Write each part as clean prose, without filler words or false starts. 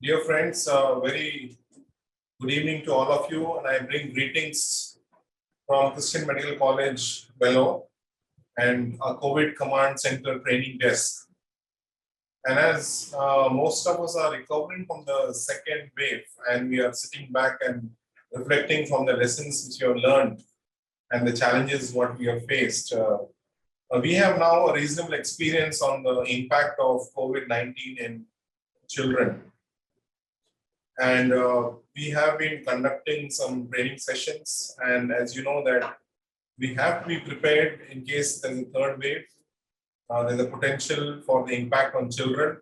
Dear friends, very good evening to all of you, and I bring greetings from Christian Medical College, Bello, and a COVID Command Center training desk. And as most of us are recovering from the second wave, and we are sitting back and reflecting from the lessons which we have learned and the challenges what we have faced, we have now a reasonable experience on the impact of COVID-19 in children. And we have been conducting some training sessions, and as you know that we have to be prepared in case there's a third wave. There's a potential for the impact on children,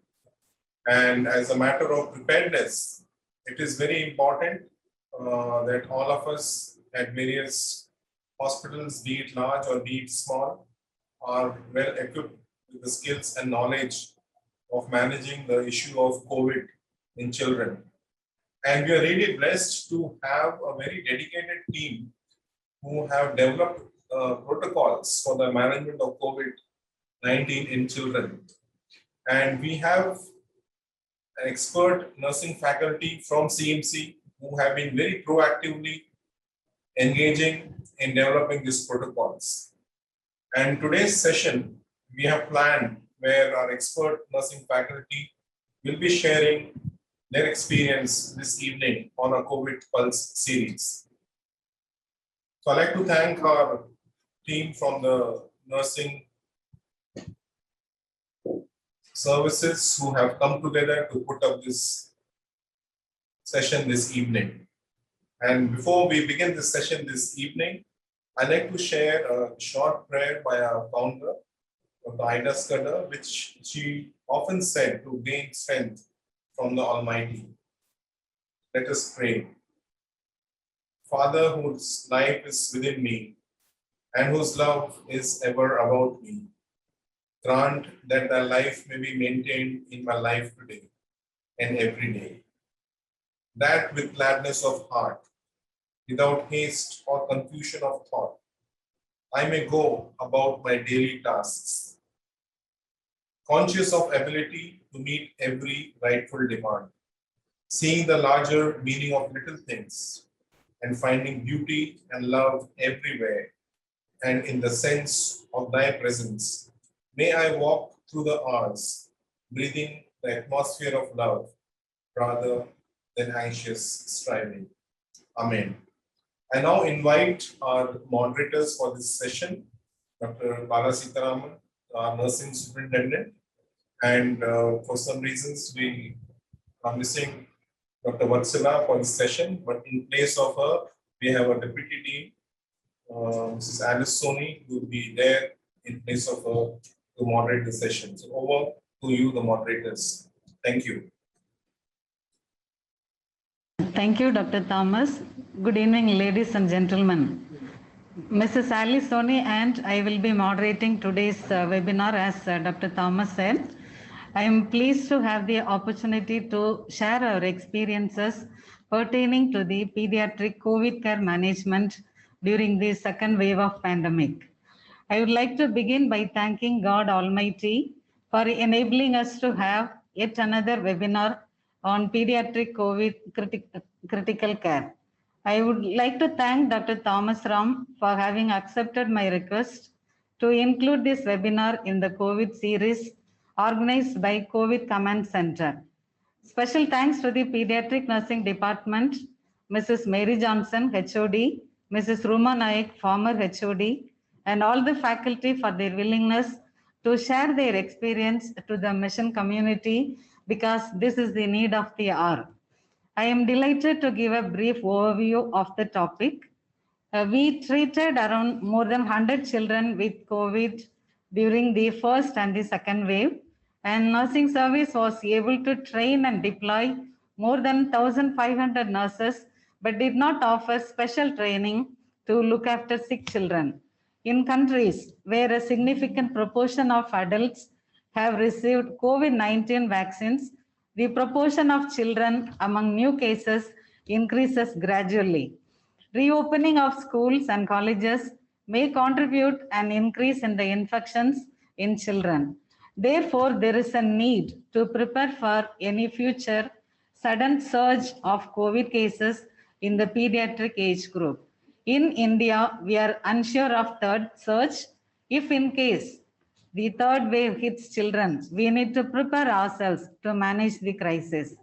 and as a matter of preparedness, it is very important that all of us at various hospitals, be it large or be it small, are well equipped with the skills and knowledge of managing the issue of COVID in children. And we are really blessed to have a very dedicated team who have developed protocols for the management of COVID-19 in children. And we have an expert nursing faculty from CMC who have been very proactively engaging in developing these protocols. And today's session, we have planned where our expert nursing faculty will be sharing their experience this evening on a COVID Pulse series. So I'd like to thank our team from the nursing services who have come together to put up this session this evening. And before we begin this session this evening, I'd like to share a short prayer by our founder, Dr. Ida Scudder, which she often said to gain strength from the Almighty. Let us pray. Father, whose life is within me and whose love is ever about me, grant that thy life may be maintained in my life today and every day, that with gladness of heart, without haste or confusion of thought, I may go about my daily tasks, conscious of ability to meet every rightful demand, seeing the larger meaning of little things, and finding beauty and love everywhere, and in the sense of thy presence. May I walk through the hours, breathing the atmosphere of love, rather than anxious striving. Amen. I now invite our moderators for this session, Dr. Bala Sitaraman, our nursing superintendent, and for some reasons we are missing Dr. Vatsala for this session, but in place of her, we have a deputy dean, Mrs. Alice Soni, who will be there in place of her to moderate the session. So over to you, the moderators. Thank you. Thank you, Dr. Thomas. Good evening, ladies and gentlemen. Mrs. Alice Soni and I will be moderating today's webinar, as Dr. Thomas said. I am pleased to have the opportunity to share our experiences pertaining to the pediatric COVID care management during the second wave of pandemic. I would like to begin by thanking God Almighty for enabling us to have yet another webinar on pediatric COVID critical care. I would like to thank Dr. Thomas Ram for having accepted my request to include this webinar in the COVID series organized by COVID Command Center. Special thanks to the Pediatric Nursing Department, Mrs. Mary Johnson, HOD, Mrs. Ruma Naik, former HOD, and all the faculty for their willingness to share their experience to the mission community, because this is the need of the hour. I am delighted to give a brief overview of the topic. We treated around more than 100 children with COVID during the first and the second wave, and nursing service was able to train and deploy more than 1,500 nurses, but did not offer special training to look after sick children. In countries where a significant proportion of adults have received COVID-19 vaccines, the proportion of children among new cases increases gradually. Reopening of schools and colleges may contribute an increase in the infections in children. Therefore, there is a need to prepare for any future sudden surge of COVID cases in the pediatric age group. In India, we are unsure of third surge. If in case the third wave hits children, we need to prepare ourselves to manage the crisis.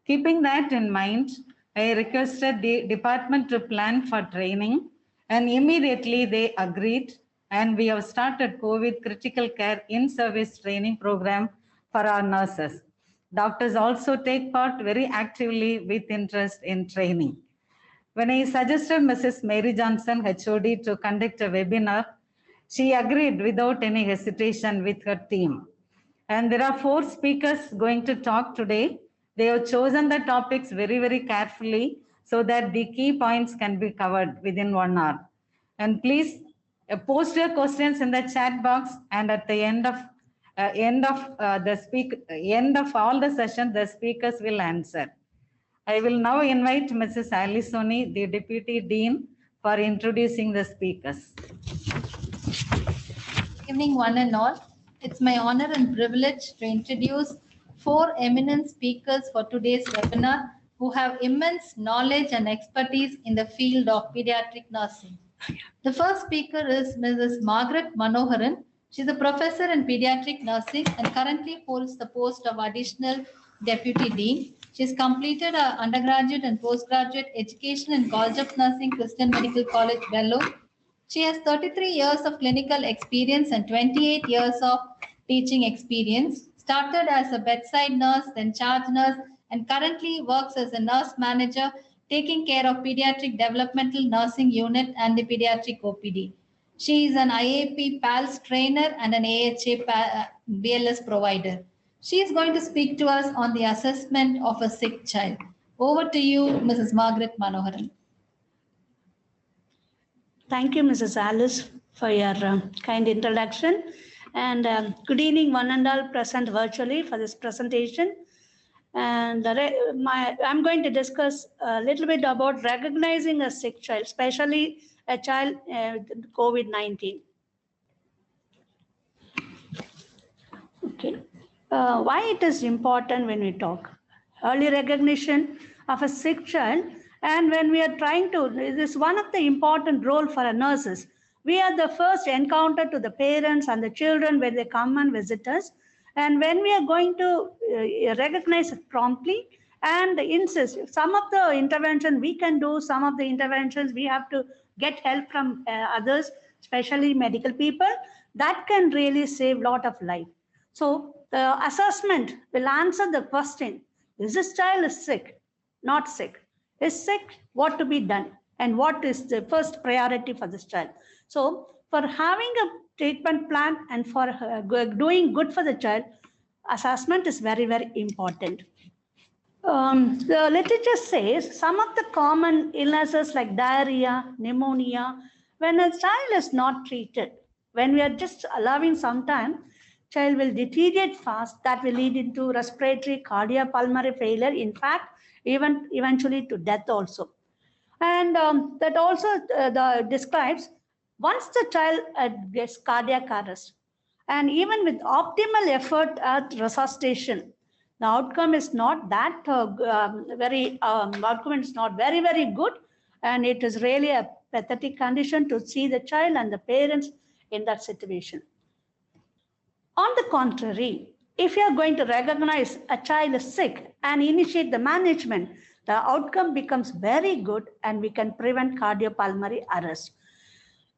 Keeping that in mind, I requested the department to plan for training, and immediately they agreed, and we have started COVID critical care in-service training program for our nurses. Doctors also take part very actively with interest in training. When I suggested Mrs. Mary Johnson, HOD, to conduct a webinar, she agreed without any hesitation with her team. And there are 4 speakers going to talk today. They have chosen the topics very, very carefully so that the key points can be covered within 1 hour. And please post your questions in the chat box, and at the end of all the session, the speakers will answer. I will now invite Mrs. Alice Soni, the Deputy Dean, for introducing the speakers. Good evening, one and all. It's my honor and privilege to introduce 4 eminent speakers for today's webinar who have immense knowledge and expertise in the field of pediatric nursing. The first speaker is Mrs. Margaret Manoharan. She's a professor in pediatric nursing and currently holds the post of additional Deputy Dean. She's completed her undergraduate and postgraduate education in College of Nursing, Christian Medical College, Vellore. She has 33 years of clinical experience and 28 years of teaching experience. Started as a bedside nurse, then charge nurse, and currently works as a nurse manager, taking care of pediatric developmental nursing unit and the pediatric OPD. She is an IAP PALS trainer and an AHA BLS provider. She is going to speak to us on the assessment of a sick child. Over to you, Mrs. Margaret Manoharan. Thank you, Mrs. Alice, for your kind introduction. And good evening, one and all present virtually for this presentation. And I'm going to discuss a little bit about recognizing a sick child, especially a child with COVID-19. Okay. Why it is important when we talk early recognition of a sick child, and when we are trying to, this is one of the important role for our nurses. We are the first encounter to the parents and the children when they come and visit us, and when we are going to recognize it promptly and insist, some of the intervention we can do, some of the interventions we have to get help from others, especially medical people, that can really save a lot of life. So the assessment will answer the question, is this child is sick, not sick? Is sick, what to be done? And what is the first priority for this child? So for having a treatment plan and for doing good for the child, assessment is very, very important. The literature says some of the common illnesses like diarrhea, pneumonia, when a child is not treated, when we are just allowing some time, child will deteriorate fast. That will lead into respiratory, cardiopulmonary failure. In fact, even eventually to death also. And that also describes once the child gets cardiac arrest, and even with optimal effort at resuscitation, the outcome is not that outcome is not very, very good, and it is really a pathetic condition to see the child and the parents in that situation. On the contrary, if you are going to recognize a child is sick and initiate the management, the outcome becomes very good and we can prevent cardiopulmonary arrest.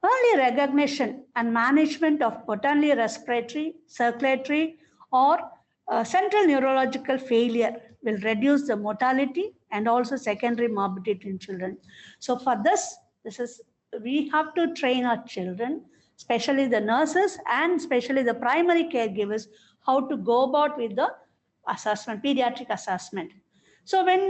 Early recognition and management of potentially respiratory, circulatory, or central neurological failure will reduce the mortality and also secondary morbidity in children. So for this we have to train our children, especially the nurses and especially the primary caregivers, how to go about with the assessment, pediatric assessment. So when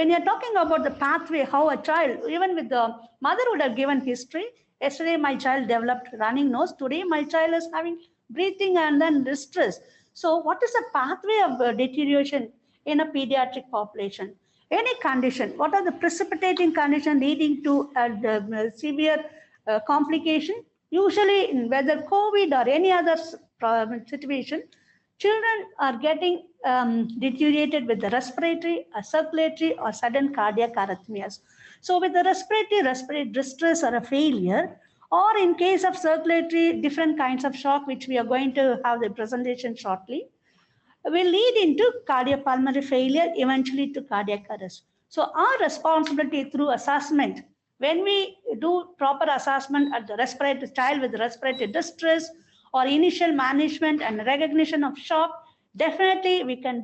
you're talking about the pathway, how a child, even with the mother would have given history, yesterday my child developed running nose, today my child is having breathing and then distress. So what is the pathway of deterioration in a pediatric population? Any condition, what are the precipitating conditions leading to severe complication? Usually in whether COVID or any other situation, children are getting deteriorated with the respiratory, circulatory, or sudden cardiac arrhythmias. So with the respiratory distress or a failure, or in case of circulatory, different kinds of shock, which we are going to have the presentation shortly, will lead into cardiopulmonary failure, eventually to cardiac arrest. So our responsibility through assessment, when we do proper assessment at the respiratory child with respiratory distress or initial management and recognition of shock, definitely we can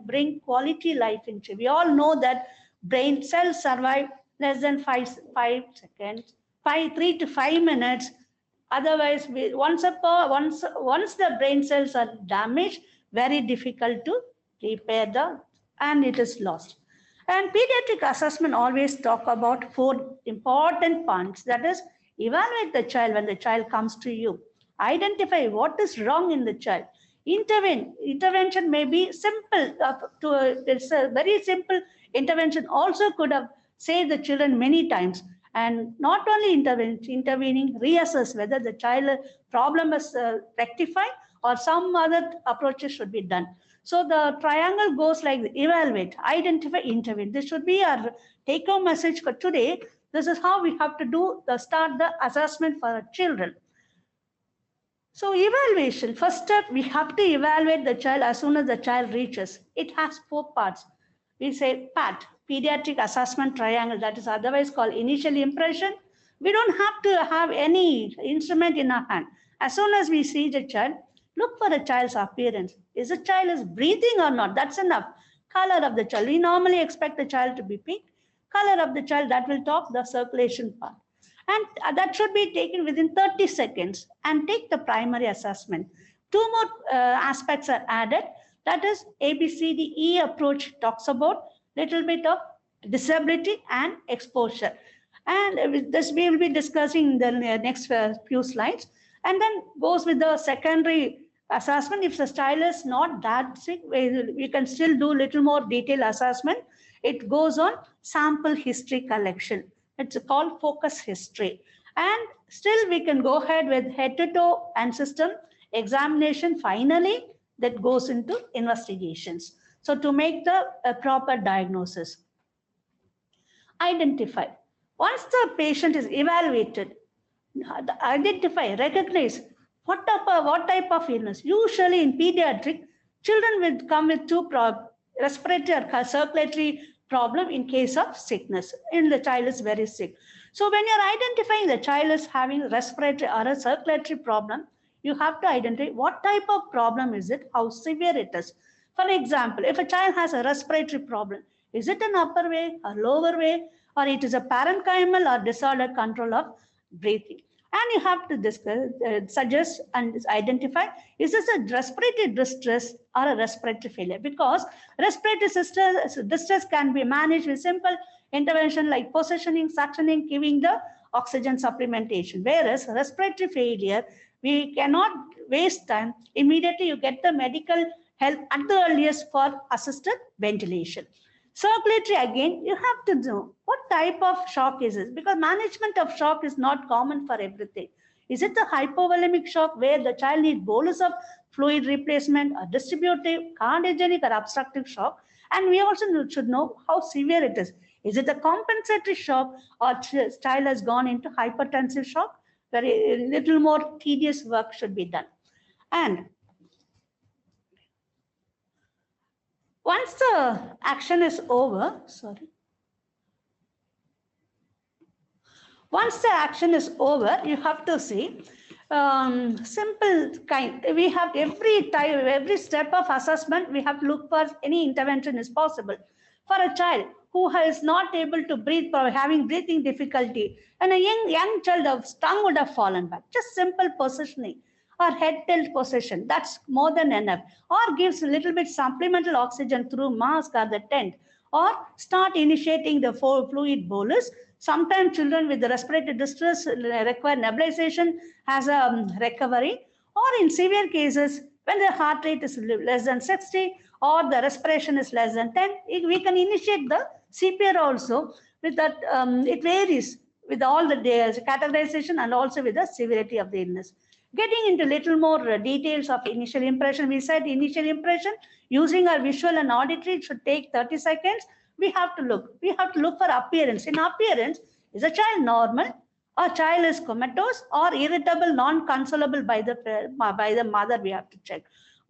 bring quality life into. We all know that brain cells survive less than 3 to 5 minutes. Otherwise, once the brain cells are damaged, very difficult to repair and it is lost. And pediatric assessment always talk about 4 important points. That is, evaluate the child when the child comes to you. Identify what is wrong in the child. Intervention may be simple. It's a very simple intervention. Also could have saved the children many times. And not only intervening, reassess whether the child problem is rectified or some other approaches should be done. So the triangle goes like evaluate, identify, intervene. This should be our take-home message for today. This is how we have to start the assessment for our children. So evaluation, first step, we have to evaluate the child as soon as the child reaches. It has 4 parts. We say PAT, pediatric assessment triangle, that is otherwise called initial impression. We don't have to have any instrument in our hand. As soon as we see the child, look for the child's appearance. Is the child is breathing or not? That's enough. Color of the child. We normally expect the child to be pink. Color of the child, that will talk the circulation part. And that should be taken within 30 seconds and take the primary assessment. 2 more aspects are added. That is ABCDE approach talks about little bit of disability and exposure. And with this we will be discussing in the next few slides. And then goes with the secondary assessment. If the child is not that sick, we can still do little more detailed assessment. It goes on sample history collection. It's called focus history. And still we can go ahead with head to toe and system examination. Finally, that goes into investigations. So to make the proper diagnosis. Identify. Once the patient is evaluated, identify, recognize what type of illness. Usually in pediatric, children will come with 2 respiratory or circulatory problem in case of sickness, and the child is very sick. So when you're identifying the child is having respiratory or a circulatory problem, you have to identify what type of problem is it, how severe it is. For example, if a child has a respiratory problem, is it an upper way or lower way, or it is a parenchymal or disordered control of breathing? And you have to discuss, suggest and identify, is this a respiratory distress or a respiratory failure? Because respiratory distress can be managed with simple intervention like positioning, suctioning, giving the oxygen supplementation. Whereas respiratory failure, we cannot waste time. Immediately you get the medical help at the earliest for assisted ventilation. Circulatory, again, you have to know what type of shock is this, because management of shock is not common for everything. Is it the hypovolemic shock where the child needs bolus of fluid replacement, or distributive, cardiogenic, or obstructive shock? And we also should know how severe it is. Is it a compensatory shock, or child has gone into hypertensive shock? Very little more tedious work should be done. And once the action is over, once the action is over, you have to see simple kind. We have every step of assessment, we have to look for any intervention is possible. For a child who is not able to breathe, or having breathing difficulty, and a young child's tongue would have fallen back, just simple positioning or head tilt position, that's more than enough. Or gives a little bit supplemental oxygen through mask or the tent, or start initiating the fluid bolus. Sometimes children with the respiratory distress require nebulization as a recovery, or in severe cases, when the heart rate is less than 60 or the respiration is less than 10, we can initiate the CPR also. With that, it varies with all the categorization and also with the severity of the illness. Getting into little more details of initial impression, we said initial impression using our visual and auditory should take 30 seconds. We have to look for appearance. In appearance, is a child normal, or child is comatose or irritable, non-consolable by the mother? We have to check.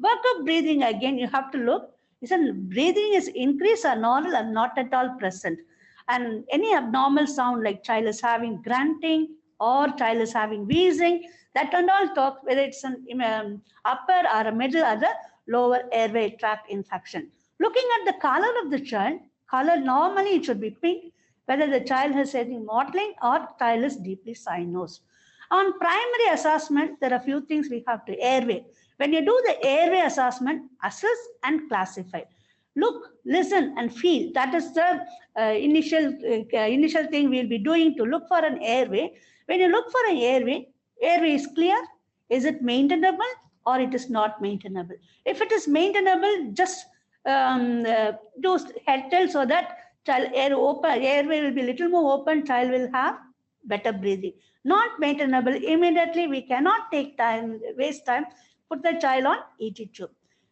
Workup breathing, again, you have to look. Is breathing is increased or normal or not at all present? And any abnormal sound like child is having grunting or child is having wheezing, that and all talk whether it's an upper or a middle or the lower airway tract infection. Looking at the color of the child, color normally it should be pink, whether the child has any mottling or child is deeply cyanosed. On primary assessment, there are a few things we have to airway. When you do the airway assessment, assess and classify. Look, listen, and feel. That is the initial thing we'll be doing to look for an airway. When you look for an airway is clear. Is it maintainable or it is not maintainable? If it is maintainable, just do head tilt so that child airway will be a little more open. Child will have better breathing. Not maintainable, immediately we cannot take time, waste time. Put the child on ET tube.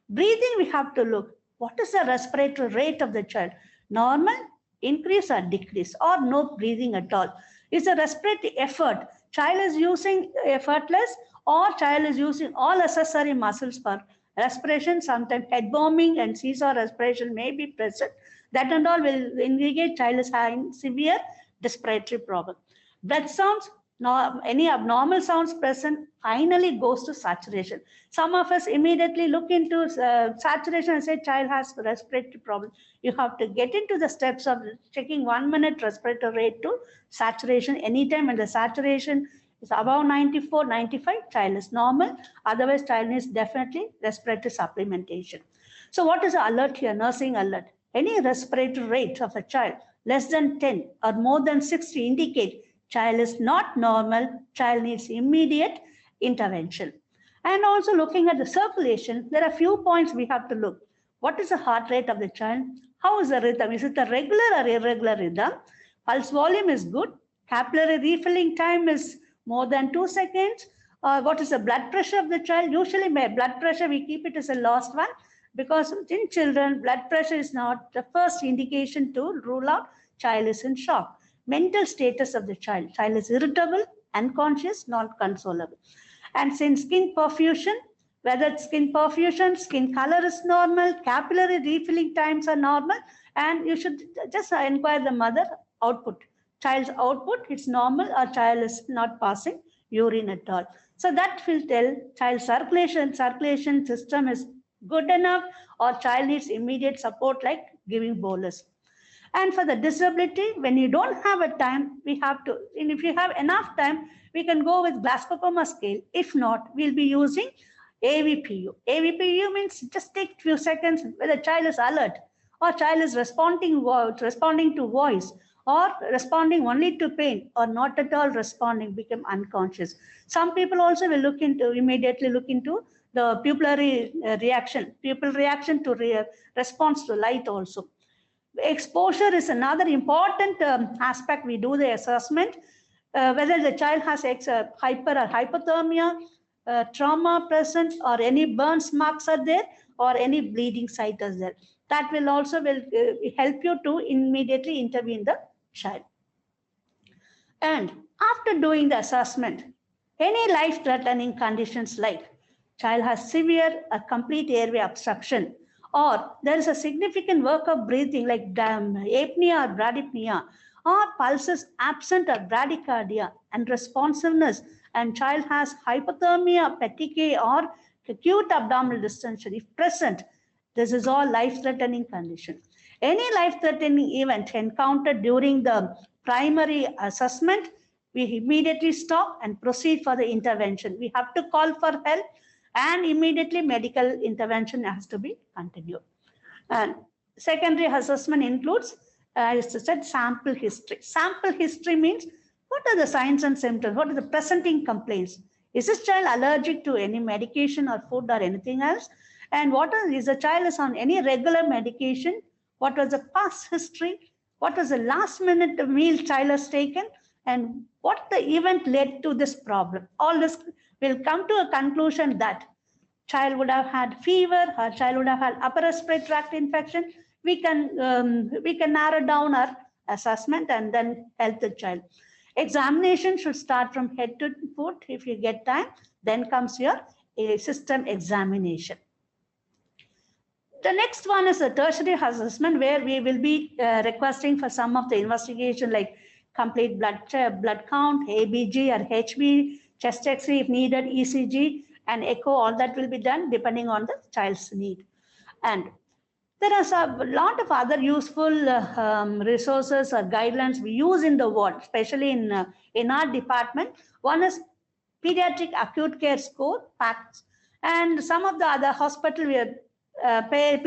Breathing, we have to look. What is the respiratory rate of the child? Normal, increase or decrease, or no breathing at all? Is the respiratory effort? Child is using effortless, or child is using all accessory muscles for respiration. Sometimes head bombing and seesaw respiration may be present. That and all will indicate child is having severe respiratory problem. Breath sounds, any abnormal sounds present, finally goes to saturation. Some of us immediately look into saturation and say child has respiratory problem. You have to get into the steps of checking 1 minute respiratory rate to saturation. Anytime when the saturation is above 94, 95, child is normal. Otherwise, child needs definitely respiratory supplementation. So what is the alert here? Nursing alert. Any respiratory rate of a child less than 10 or more than 60 indicate child is not normal, child needs immediate intervention. And also looking at the circulation, there are a few points we have to look. What is the heart rate of the child? How is the rhythm? Is it a regular or irregular rhythm? Pulse volume is good. Capillary refilling time is more than 2 seconds. What is the blood pressure of the child? Usually blood pressure, we keep it as a last one because in children, blood pressure is not the first indication to rule out child is in shock. Mental status of the child. Child is irritable, unconscious, not consolable. And since skin perfusion, whether it's skin perfusion, skin color is normal, capillary refilling times are normal, and you should just inquire the mother output. Child's output, it's normal, or child is not passing urine at all. So that will tell child circulation system is good enough, or child needs immediate support like giving bolus. And for the disability, when you don't have a time, we have to, and if you have enough time, we can go with Glasgow Coma scale. If not, we'll be using AVPU. AVPU means just take few seconds whether child is alert or child is responding to voice or responding only to pain or not at all responding, become unconscious. Some people also will immediately look into the pupillary reaction, pupil reaction to response to light also. Exposure is another important aspect. We do the assessment, whether the child has hyper or hypothermia, trauma present, or any burns marks are there, or any bleeding site is there. That will also help you to immediately intervene the child. And after doing the assessment, any life-threatening conditions like child has severe or complete airway obstruction, or there is a significant work of breathing like apnea or bradypnea, or pulses absent or bradycardia and responsiveness, and child has hypothermia, petechiae, or acute abdominal distension, if present, this is all life-threatening condition. Any life-threatening event encountered during the primary assessment, we immediately stop and proceed for the intervention. We have to call for help, and immediately medical intervention has to be continued. And secondary assessment includes, as I said, sample history. Sample history means what are the signs and symptoms? What are the presenting complaints? Is this child allergic to any medication or food or anything else? And is the child is on any regular medication? What was the past history? What was the last minute meal child has taken? And what the event led to this problem? All this we'll come to a conclusion that child would have had fever, her child would have had upper respiratory tract infection, we can narrow down our assessment and then help the child. Examination should start from head to foot if you get time, then comes your system examination. The next one is a tertiary assessment where we will be requesting for some of the investigation like complete blood count, ABG or HB, chest X-ray if needed, ECG and echo, all that will be done depending on the child's need. And there are a lot of other useful resources or guidelines we use in the ward, especially in our department. One is pediatric acute care score, PACS, and some of the other hospital where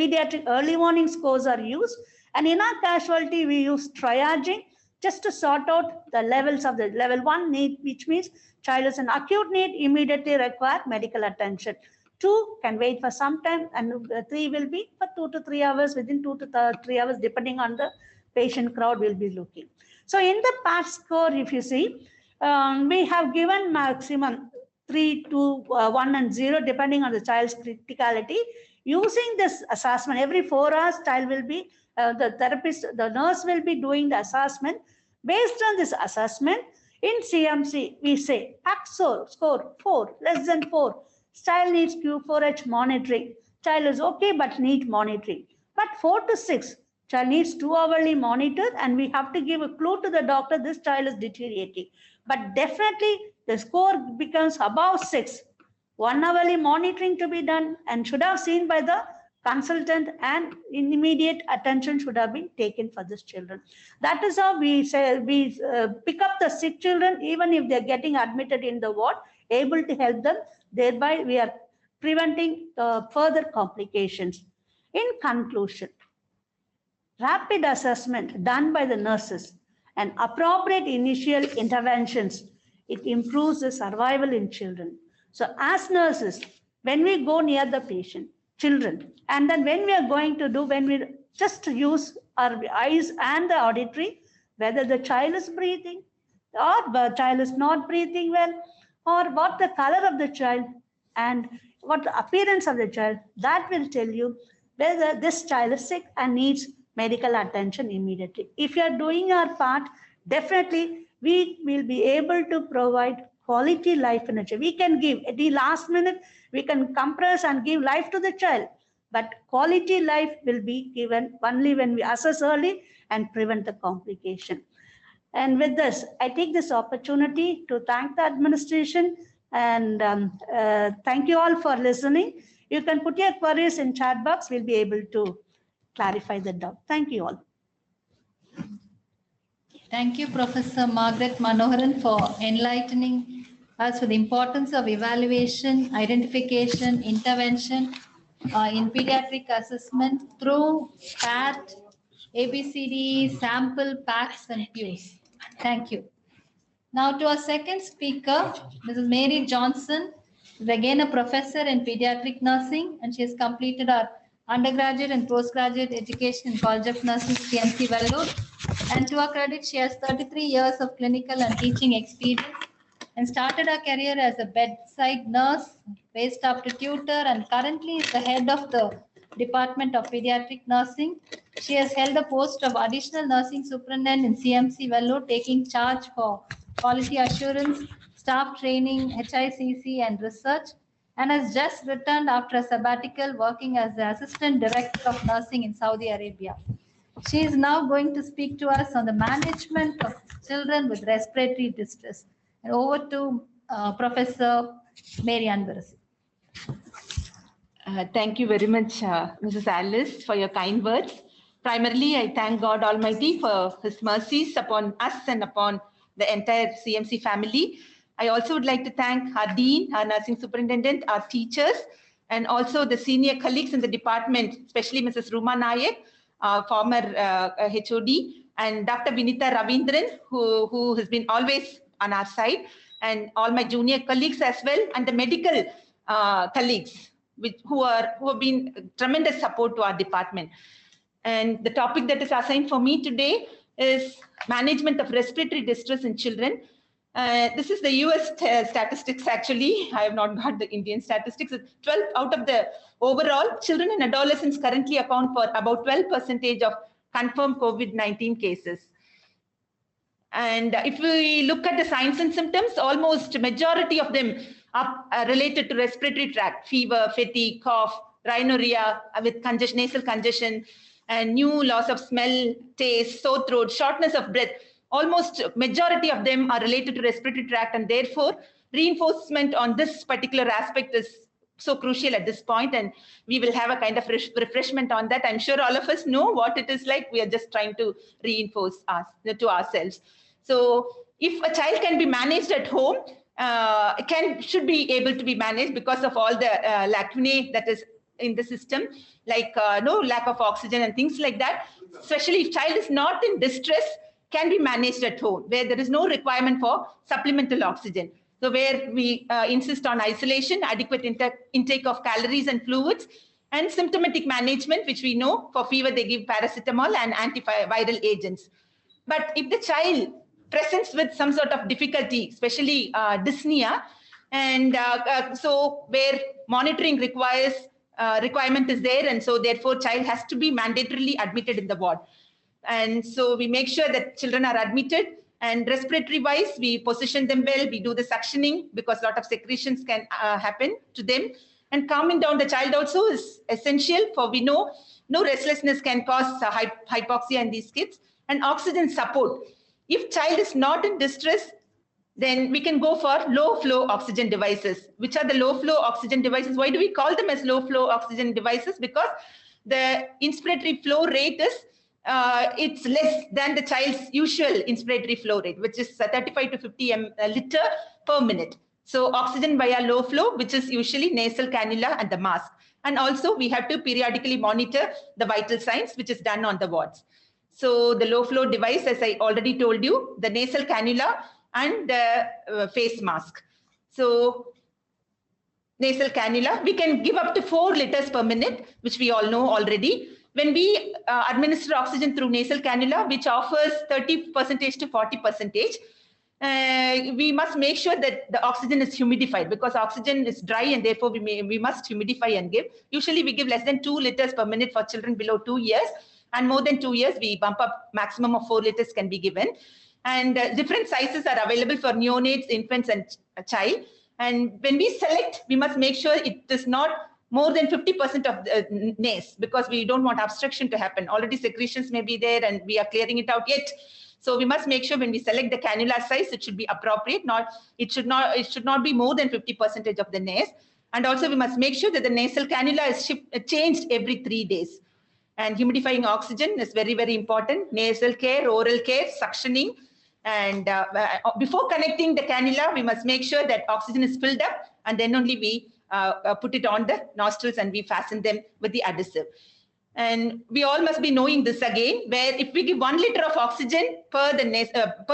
pediatric early warning scores are used. And in our casualty, we use triaging just to sort out the levels of the level 1 need, which means child is an acute need, immediately require medical attention. 2 can wait for some time, and 3 will be for 2 to 3 hours, within 2 to 3 hours, depending on the patient crowd we'll be looking. So in the PACS score, if you see, we have given maximum 3, 2, 1 and 0, depending on the child's criticality. Using this assessment, every 4 hours, child will be, the therapist, the nurse will be doing the assessment. Based on this assessment, in CMC, we say PACS score 4, less than 4. Child needs Q4H monitoring. Child is okay, but need monitoring. But 4 to 6, child needs 2 hourly monitor, and we have to give a clue to the doctor, this child is deteriorating. But definitely the score becomes above 6. 1 hourly monitoring to be done and should have seen by the consultant, and immediate attention should have been taken for these children. That is how we say we pick up the sick children, even if they're getting admitted in the ward, able to help them. Thereby, we are preventing further complications. In conclusion, rapid assessment done by the nurses and appropriate initial interventions, it improves the survival in children. So as nurses, when we go near the patient, children, and then when we are going to do, when we just use our eyes and the auditory, whether the child is breathing or the child is not breathing well, or what the color of the child and what the appearance of the child, that will tell you whether this child is sick and needs medical attention immediately. If you are doing our part, definitely we will be able to provide quality life in a child. We can give at the last minute, we can compress and give life to the child, but quality life will be given only when we assess early and prevent the complication. And with this, I take this opportunity to thank the administration and thank you all for listening. You can put your queries in chat box. We'll be able to clarify the doubt. Thank you all. Thank you, Professor Margaret Manoharan, for enlightening us with the importance of evaluation, identification, intervention in pediatric assessment through PAT, ABCD, sample, PACS, and PUs. Thank you. Now to our second speaker, Mrs. Mary Johnson, is again a professor in pediatric nursing, and she has completed her undergraduate and postgraduate education in College of Nursing, CMC Vellore. And to her credit, she has 33 years of clinical and teaching experience and started her career as a bedside nurse, raised up to tutor, and currently is the head of the Department of Pediatric Nursing. She has held the post of additional nursing superintendent in CMC Vellore, taking charge for quality assurance, staff training, HICC, and research, and has just returned after a sabbatical working as the Assistant Director of Nursing in Saudi Arabia. She is now going to speak to us on the management of children with respiratory distress. And over to Professor Mary Anvarasi. Thank you very much, Mrs. Alice, for your kind words. Primarily, I thank God Almighty for His mercies upon us and upon the entire CMC family. I also would like to thank our Dean, our Nursing Superintendent, our teachers, and also the senior colleagues in the department, especially Mrs. Ruma Nayak, former HOD, and Dr. Vinita Ravindran, who has been always on our side, and all my junior colleagues as well, and the medical colleagues, who have been tremendous support to our department. And the topic that is assigned for me today is management of respiratory distress in children. This is the US statistics actually. I have not got the Indian statistics. 12 out of the overall, children and adolescents currently account for about 12% of confirmed COVID-19 cases. And if we look at the signs and symptoms, almost majority of them are related to respiratory tract, fever, fatigue, cough, rhinorrhea with congestion, nasal congestion, and new loss of smell, taste, sore throat, shortness of breath. Almost majority of them are related to respiratory tract, and therefore reinforcement on this particular aspect is so crucial at this point, and we will have a kind of refreshment on that. I'm sure all of us know what it is like. We are just trying to reinforce to ourselves. So if a child can be managed at home, should be able to be managed because of all the lacunae that is in the system, like no lack of oxygen and things like that. Especially if child is not in distress, can be managed at home, where there is no requirement for supplemental oxygen. So where we insist on isolation, adequate intake of calories and fluids, and symptomatic management, which we know for fever, they give paracetamol and antiviral agents. But if the child presents with some sort of difficulty, especially dyspnea, and so where monitoring requirement is there, and so therefore child has to be mandatorily admitted in the ward. And so we make sure that children are admitted, and respiratory wise, we position them well, we do the suctioning because a lot of secretions can happen to them. And calming down the child also is essential, for we know no restlessness can cause hypoxia in these kids. And oxygen support. If child is not in distress, then we can go for low flow oxygen devices. Which are the low flow oxygen devices? Why do we call them as low flow oxygen devices? Because the inspiratory flow rate is it's less than the child's usual inspiratory flow rate, which is 35 to 50 liter per minute. So oxygen via low flow, which is usually nasal cannula and the mask. And also we have to periodically monitor the vital signs, which is done on the wards. So the low flow device, as I already told you, the nasal cannula and the face mask. So nasal cannula, we can give up to 4 liters per minute, which we all know already. When we administer oxygen through nasal cannula, which offers 30% to 40%, we must make sure that the oxygen is humidified, because oxygen is dry and therefore we must humidify and give. Usually we give less than 2 liters per minute for children below 2 years, and more than 2 years, we bump up, maximum of 4 liters can be given. And different sizes are available for neonates, infants, and a child. And when we select, we must make sure it is not more than 50% of the nace, because we don't want obstruction to happen. Already secretions may be there and we are clearing it out yet. So we must make sure when we select the cannula size, it should be appropriate. It should not be more than 50% of the nace. And also we must make sure that the nasal cannula is changed every 3 days. And humidifying oxygen is very, very important. Nasal care, oral care, suctioning. And before connecting the cannula, we must make sure that oxygen is filled up, and then only we put it on the nostrils and we fasten them with the adhesive. And we all must be knowing this again, where if we give 1 liter of oxygen per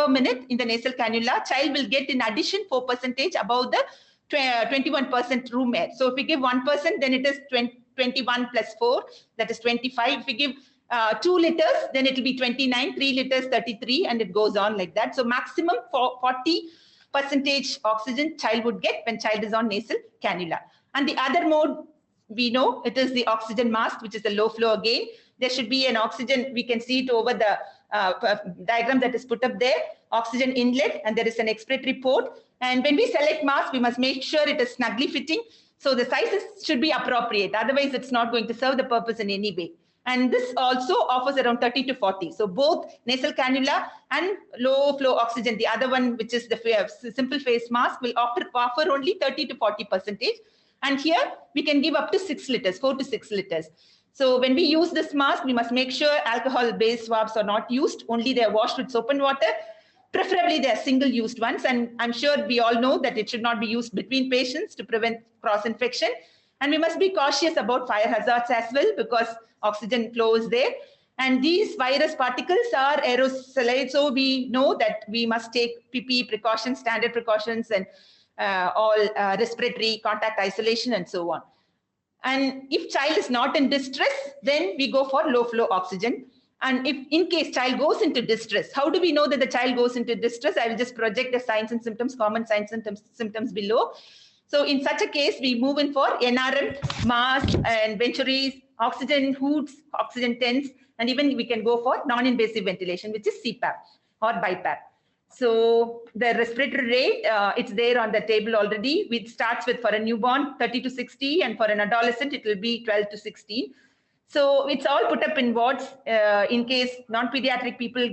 minute in the nasal cannula, child will get in addition 4% above the 21% room air. So if we give 1%, then it is 21 plus 4, that is 25. If we give 2 liters, then it will be 29, 3 liters, 33, and it goes on like that. So maximum 40% oxygen child would get when child is on nasal cannula. And the other mode, we know it is the oxygen mask, which is the low flow again. There should be an oxygen, we can see it over the diagram that is put up there, oxygen inlet, and there is an expiratory port. And when we select mask, we must make sure it is snugly fitting. So the sizes should be appropriate. Otherwise, it's not going to serve the purpose in any way. And this also offers around 30 to 40. So both nasal cannula and low flow oxygen, the other one, which is the simple face mask, will offer only 30 to 40%. And here we can give up to 6 liters, 4 to 6 liters. So when we use this mask, we must make sure alcohol-based swabs are not used. Only they are washed with soap and water. Preferably they are single-used ones. And I'm sure we all know that it should not be used between patients to prevent cross-infection. And we must be cautious about fire hazards as well, because oxygen flow is there. And these virus particles are aerosolized. So we know that we must take PPE precautions, standard precautions, and all respiratory contact isolation and so on. And if child is not in distress, then we go for low flow oxygen. And if in case child goes into distress, how do we know that the child goes into distress? I will just project the signs and symptoms, common signs and symptoms below. So in such a case, we move in for NRM, masks and ventures, oxygen hoods, oxygen tents, and even we can go for non-invasive ventilation, which is CPAP or BiPAP. So the respiratory rate, it's there on the table already. It starts with, for a newborn, 30 to 60, and for an adolescent, it will be 12 to 16. So it's all put up in wards in case non-pediatric people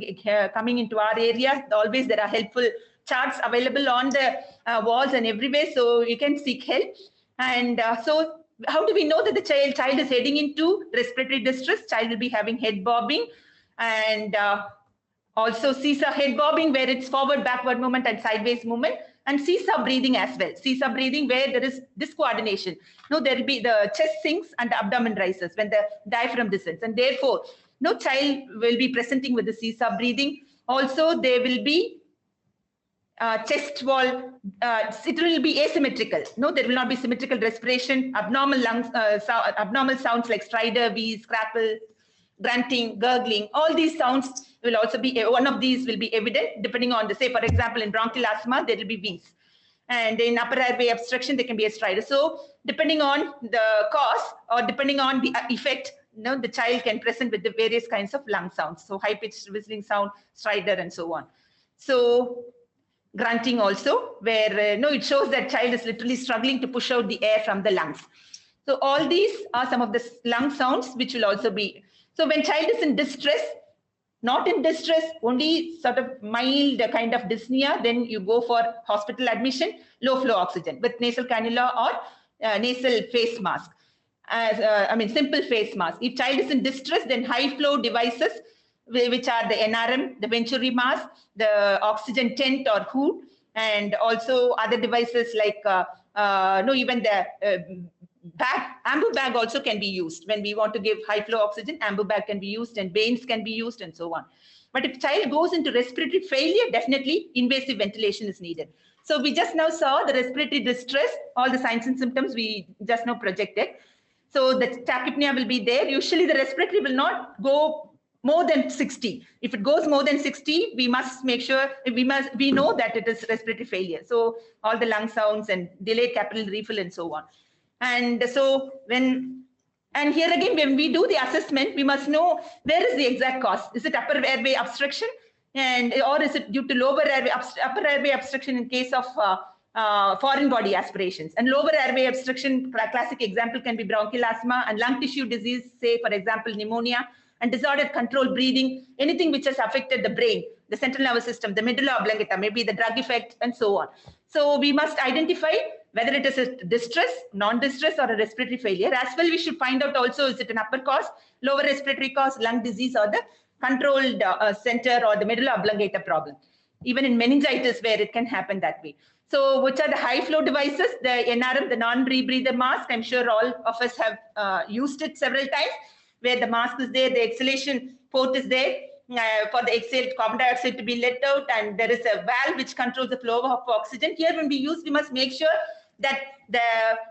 coming into our area. Always there are helpful charts available on the walls and everywhere, so you can seek help. And so how do we know that the child is heading into respiratory distress? Child will be having head bobbing and also seesaw head bobbing, where it's forward, backward movement and sideways movement, and seesaw breathing as well. Seesaw breathing where there is discoordination. No, there will be the chest sinks and the abdomen rises when the diaphragm descends, and therefore no child will be presenting with the seesaw breathing. Also, there will be chest wall, it will be asymmetrical. No, there will not be symmetrical respiration, abnormal lungs, abnormal sounds like stridor, wheeze, crackle, grunting, gurgling. All these sounds will also be, one of these will be evident depending on the, say, for example, in bronchial asthma, there will be wheeze. And in upper airway obstruction, there can be a stridor. So depending on the cause or depending on the effect, the child can present with the various kinds of lung sounds. So high-pitched whistling sound, stridor, and so on. So grunting also, where it shows that child is literally struggling to push out the air from the lungs. So all these are some of the lung sounds which will also be. So when child is in distress, not in distress, only sort of mild kind of dyspnea, then you go for hospital admission, low flow oxygen with nasal cannula or nasal face mask. Simple face mask. If child is in distress, then high flow devices, which are the NRM, the Venturi mask, the oxygen tent or hood, and also other devices like, even the bag, ambu bag also can be used. When we want to give high flow oxygen, ambu bag can be used and bains can be used and so on. But if child goes into respiratory failure, definitely invasive ventilation is needed. So we just now saw the respiratory distress, all the signs and symptoms we just now projected. So the tachypnea will be there. Usually the respiratory will not go more than 60. If it goes more than 60, we must make sure, we know that it is respiratory failure. So all the lung sounds and delayed capillary refill and so on. And so and here again, when we do the assessment, we must know where is the exact cause. Is it upper airway obstruction, or is it due to lower airway, upper airway obstruction in case of foreign body aspirations? And lower airway obstruction, classic example can be bronchial asthma and lung tissue disease, say for example pneumonia, and disordered controlled breathing, anything which has affected the brain, the central nervous system, the medulla oblongata, maybe the drug effect, and so on. So we must identify whether it is a distress, non-distress, or a respiratory failure. As well, we should find out also, is it an upper cause, lower respiratory cause, lung disease, or the controlled center or the medulla oblongata problem. Even in meningitis, where it can happen that way. So which are the high flow devices? The NRM, the non-rebreather mask. I'm sure all of us have used it several times, where the mask is there, the exhalation port is there for the exhaled carbon dioxide to be let out, and there is a valve which controls the flow of oxygen. Here when we use, we must make sure that the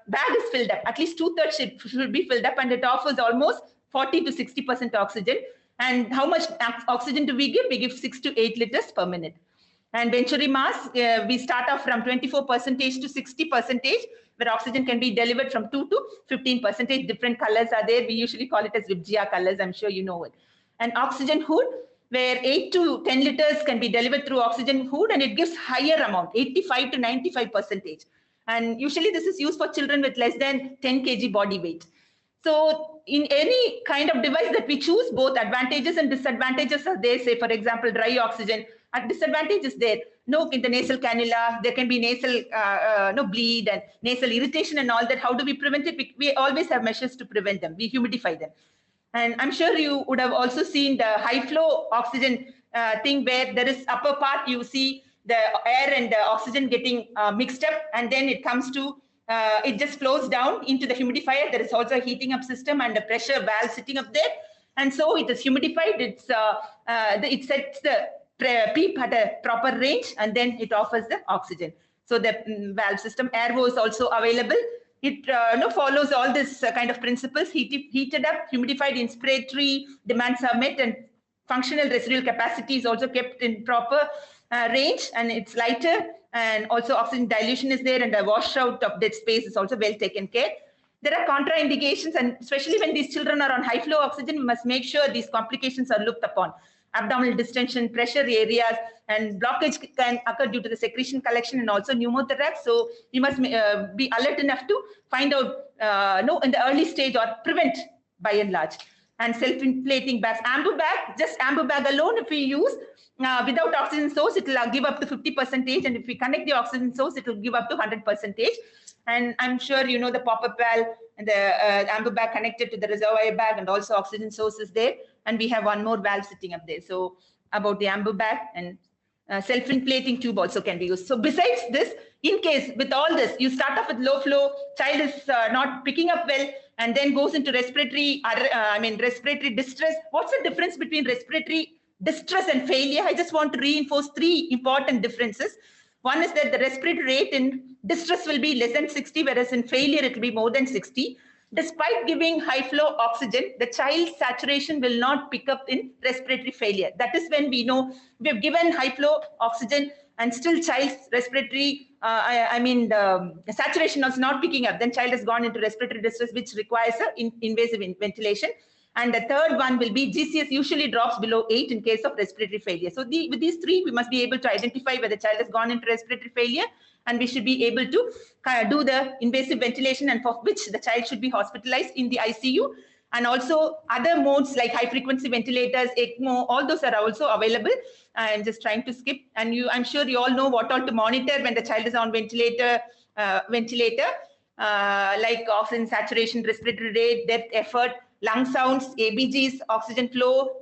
bag is filled up. At least 2/3 should be filled up, and it offers almost 40 to 60% oxygen. And how much oxygen do we give? We give 6 to 8 liters per minute. And Venturi mask, we start off from 24% to 60%, where oxygen can be delivered from 2 to 15%. Different colors are there. We usually call it as Vibgea colors. I'm sure you know it. And oxygen hood, where 8 to 10 liters can be delivered through oxygen hood, and it gives higher amount, 85 to 95%. And usually this is used for children with less than 10 kg body weight. So in any kind of device that we choose, both advantages and disadvantages are there. Say, for example, dry oxygen. A disadvantage is there. No, in the nasal cannula, there can be nasal bleed and nasal irritation and all that. How do we prevent it? We always have measures to prevent them. We humidify them. And I'm sure you would have also seen the high flow oxygen thing, where there is upper part, you see the air and the oxygen getting mixed up, and then it comes to, it just flows down into the humidifier. There is also a heating up system and a pressure valve sitting up there. And so it is humidified. It sets the PEEP at a proper range, and then it offers the oxygen. So the valve system, airvo is also available. It follows all this kind of principles: heated up, humidified, inspiratory, demand submit, and functional residual capacity is also kept in proper range, and it's lighter, and also oxygen dilution is there, and the washout of dead space is also well taken care. There are contraindications, and especially when these children are on high flow oxygen, we must make sure these complications are looked upon. Abdominal distension, pressure areas, and blockage can occur due to the secretion collection and also pneumothorax. So you must be alert enough to find out in the early stage or prevent by and large. And self-inflating bags, ambu bag, just ambu bag alone, if we use without oxygen source, it will give up to 50%, and if we connect the oxygen source, it will give up to 100%. And I'm sure you know the pop-up valve and the ambu bag connected to the reservoir bag, and also oxygen source is there. And we have one more valve sitting up there. So about the ambu bag, and self-inflating tube also can be used. So besides this, in case with all this, you start off with low flow, child is not picking up well, and then goes into respiratory distress. What's the difference between respiratory distress and failure? I just want to reinforce 3 important differences. One is that the respiratory rate in distress will be less than 60, whereas in failure it will be more than 60. Despite giving high flow oxygen, the child's saturation will not pick up in respiratory failure. That is when we know we have given high flow oxygen and still child's respiratory, the saturation is not picking up. Then child has gone into respiratory distress, which requires invasive ventilation. And the third one will be GCS usually drops below 8 in case of respiratory failure. So with these 3, we must be able to identify whether the child has gone into respiratory failure, and we should be able to do the invasive ventilation, and for which the child should be hospitalized in the ICU. And also other modes like high frequency ventilators, ECMO, all those are also available. I'm just trying to skip. And I'm sure you all know what all to monitor when the child is on ventilator, like oxygen saturation, respiratory rate, depth, effort, lung sounds, ABGs, oxygen flow,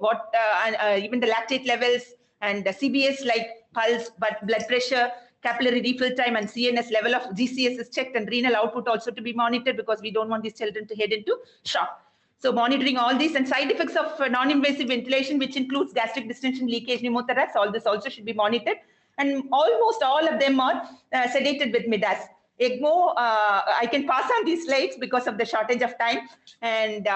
even the lactate levels, and the CBS like pulse, but blood pressure, capillary refill time, and CNS level of GCS is checked, and renal output also to be monitored, because we don't want these children to head into shock. So monitoring all these, and side effects of non-invasive ventilation, which includes gastric distension, leakage, pneumothorax, all this also should be monitored. And almost all of them are sedated with MIDAS. ECMO, I can pass on these slides because of the shortage of time. And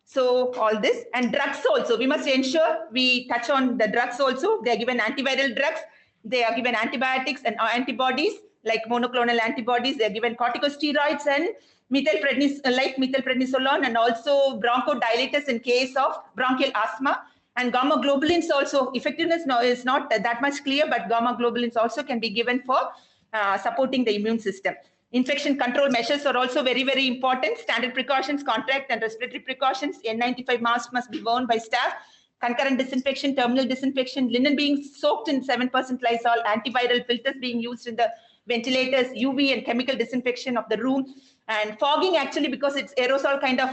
so all this, and drugs also, we must ensure we touch on the drugs also. They are given antiviral drugs, they are given antibiotics and antibodies like monoclonal antibodies. They are given corticosteroids and methylprednisolone, and also bronchodilators in case of bronchial asthma. And gamma globulins also, effectiveness now is not that much clear, but gamma globulins also can be given for supporting the immune system. Infection control measures are also very, very important. Standard precautions, contact and respiratory precautions. N95 mask must be worn by staff. Concurrent disinfection, terminal disinfection, linen being soaked in 7% Lysol, antiviral filters being used in the ventilators, UV and chemical disinfection of the room, and fogging, actually, because it's aerosol kind of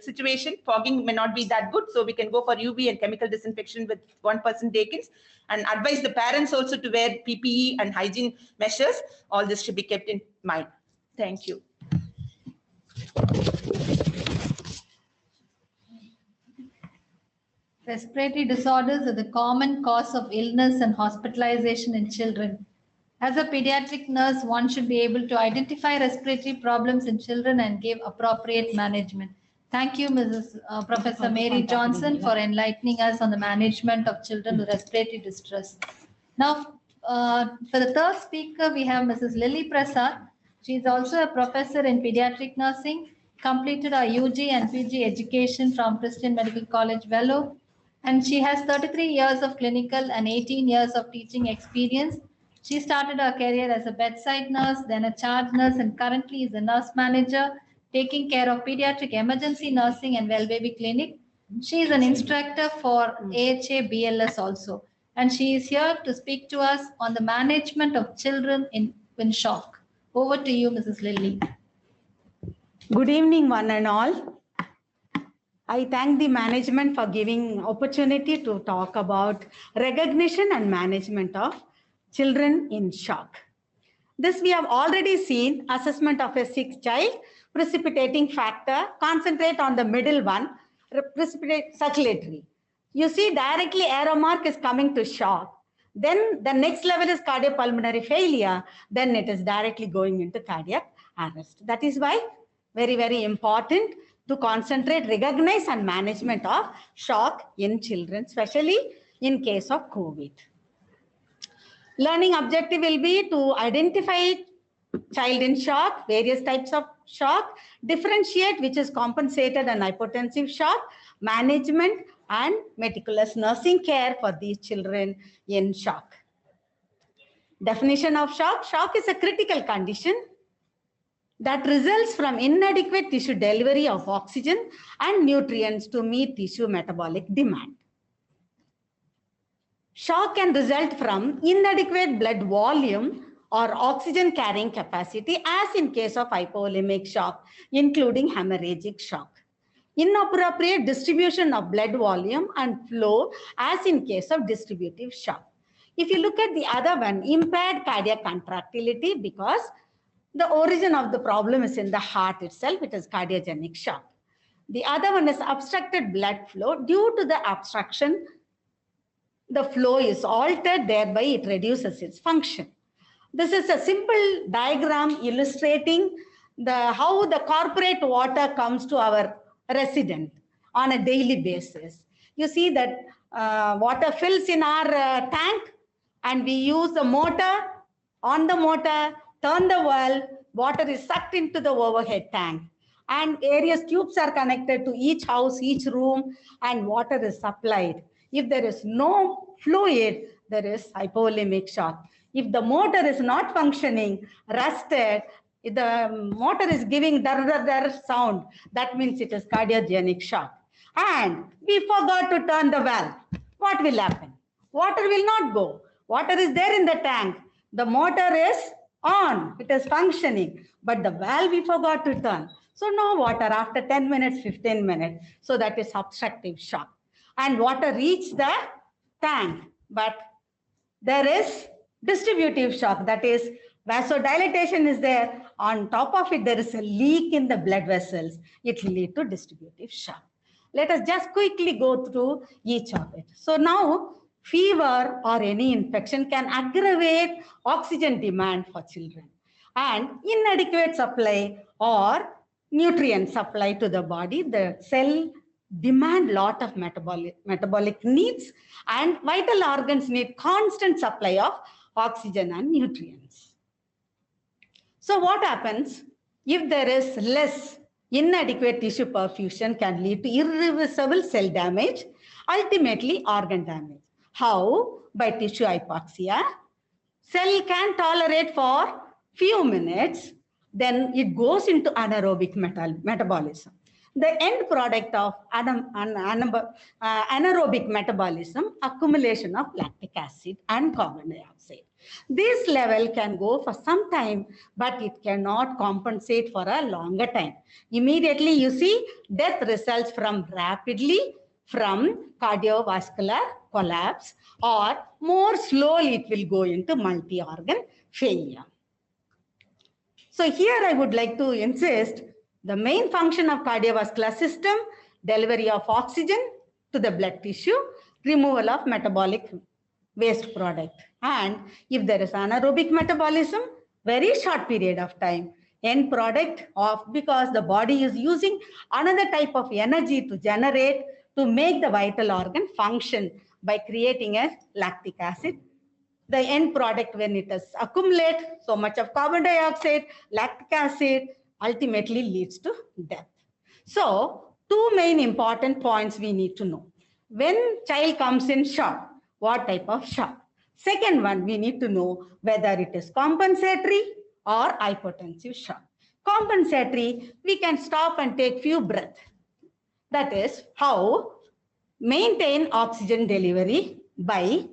situation, fogging may not be that good. So we can go for UV and chemical disinfection with 1% Dakins, and advise the parents also to wear PPE and hygiene measures. All this should be kept in mind. Thank you. Respiratory disorders are the common cause of illness and hospitalization in children. As a pediatric nurse, one should be able to identify respiratory problems in children and give appropriate management. Thank you, Professor Mary Johnson, for enlightening us on the management of children with respiratory distress. Now, for the third speaker, we have Mrs. Lily Prasad. She is also a professor in pediatric nursing, completed her UG and PG education from Christian Medical College, Vellore, and she has 33 years of clinical and 18 years of teaching experience. She started her career as a bedside nurse, then a charge nurse, and currently is a nurse manager, taking care of pediatric emergency nursing and well baby clinic. She is an instructor for AHA BLS also, and she is here to speak to us on the management of children in shock. Over to you, Mrs. Lily. Good evening, one and all. I thank the management for giving opportunity to talk about recognition and management of children in shock. This we have already seen. Assessment of a sick child, precipitating factor, concentrate on the middle one, precipitate circulatory. You see directly arrow mark is coming to shock. Then the next level is cardiopulmonary failure. Then it is directly going into cardiac arrest. That is why very, very important. to concentrate, recognize and management of shock in children, especially in case of COVID. Learning objective will be to identify child in shock, various types of shock, differentiate which is compensated and hypotensive shock, management and meticulous nursing care for these children in shock. Definition of shock. Shock is a critical condition that results from inadequate tissue delivery of oxygen and nutrients to meet tissue metabolic demand. Shock can result from inadequate blood volume or oxygen carrying capacity, as in case of hypovolemic shock, including hemorrhagic shock. Inappropriate distribution of blood volume and flow, as in case of distributive shock. If you look at the other one, impaired cardiac contractility, because the origin of the problem is in the heart itself, it is cardiogenic shock. The other one is obstructed blood flow. Due to the obstruction, the flow is altered, thereby it reduces its function. This is a simple diagram illustrating how the corporate water comes to our resident on a daily basis. You see that water fills in our tank, and we use the motor. On the motor, turn the valve, water is sucked into the overhead tank, and various tubes are connected to each house, each room, and water is supplied. If there is no fluid, there is hypovolemic shock. If the motor is not functioning, rusted, if the motor is giving dar sound, that means it is cardiogenic shock. And we forgot to turn the valve. What will happen? Water will not go. Water is there in the tank. The motor is on. It is functioning. But the valve we forgot to turn. So no water after 10 minutes, 15 minutes. So that is obstructive shock. And water reached the tank. But there is distributive shock. That is, vasodilatation is there. On top of it, there is a leak in the blood vessels. It will lead to distributive shock. Let us just quickly go through each of it. So now, fever or any infection can aggravate oxygen demand for children, and inadequate supply or nutrient supply to the body. The cell demand lot of metabolic needs, and vital organs need constant supply of oxygen and nutrients. So what happens if there is less? Inadequate tissue perfusion can lead to irreversible cell damage, ultimately organ damage. How? By tissue hypoxia. Cell can tolerate for few minutes, then it goes into anaerobic metabolism. The end product of anaerobic metabolism, accumulation of lactic acid and carbon dioxide. This level can go for some time, but it cannot compensate for a longer time. Immediately you see death results rapidly from cardiovascular collapse, or more slowly it will go into multi-organ failure. So here I would like to insist the main function of cardiovascular system: delivery of oxygen to the blood tissue, removal of metabolic waste product. And if there is anaerobic metabolism, very short period of time, end product of, because the body is using another type of energy to generate, to make the vital organ function by creating a lactic acid. The end product, when it is accumulate so much of carbon dioxide, lactic acid, ultimately leads to death. So two main important points we need to know. When child comes in shock, what type of shock? Second one, we need to know whether it is compensatory or hypotensive shock. Compensatory, we can stop and take few breaths. That is how maintain oxygen delivery by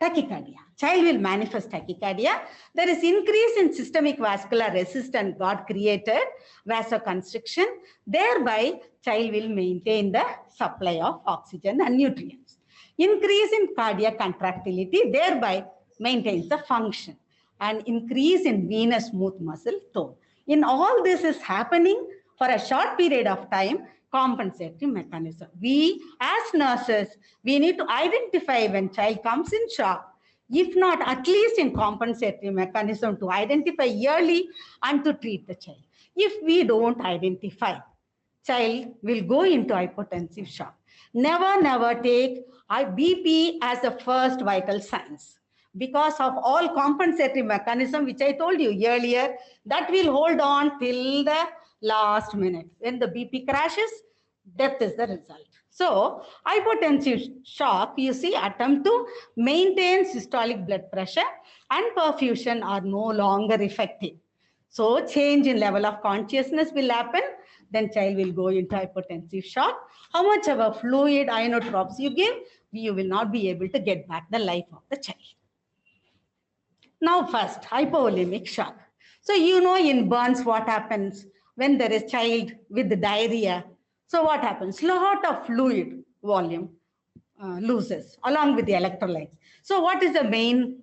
tachycardia. Child will manifest tachycardia. There is increase in systemic vascular resistance got created, vasoconstriction. Thereby, child will maintain the supply of oxygen and nutrients. Increase in cardiac contractility, thereby maintains the function, and increase in venous smooth muscle tone. In all this is happening for a short period of time, compensatory mechanism. We as nurses, we need to identify when child comes in shock, if not at least in compensatory mechanism, to identify early and to treat the child. If we don't identify, child will go into hypotensive shock. Never take BP as the first vital signs, because of all compensatory mechanism which I told you earlier, that will hold on till the last minute. When the BP crashes, death is the result. So hypotensive shock, you see, attempt to maintain systolic blood pressure and perfusion are no longer effective. So change in level of consciousness will happen, then child will go into hypotensive shock. How much of a fluid inotropes you give, you will not be able to get back the life of the child. Now first, hypovolemic shock. So you know in burns what happens when there is child with the diarrhea. So what happens? Lot of fluid volume loses along with the electrolytes. So what is the main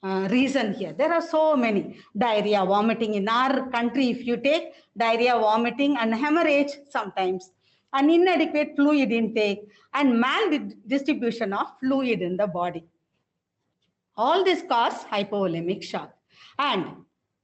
reason here? There are so many. Diarrhea, vomiting in our country, if you take diarrhea, vomiting and hemorrhage sometimes, an inadequate fluid intake and maldistribution of fluid in the body. All this cause hypovolemic shock. And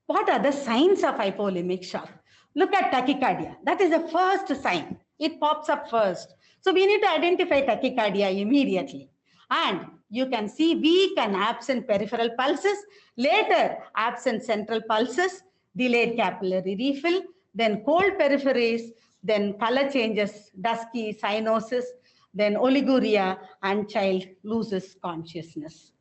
what are the signs of hypovolemic shock? Look at tachycardia. That is the first sign. It pops up first. So we need to identify tachycardia immediately. And you can see weak and absent peripheral pulses, later absent central pulses, delayed capillary refill, then cold peripheries, then color changes, dusky, cyanosis, then oliguria, and child loses consciousness.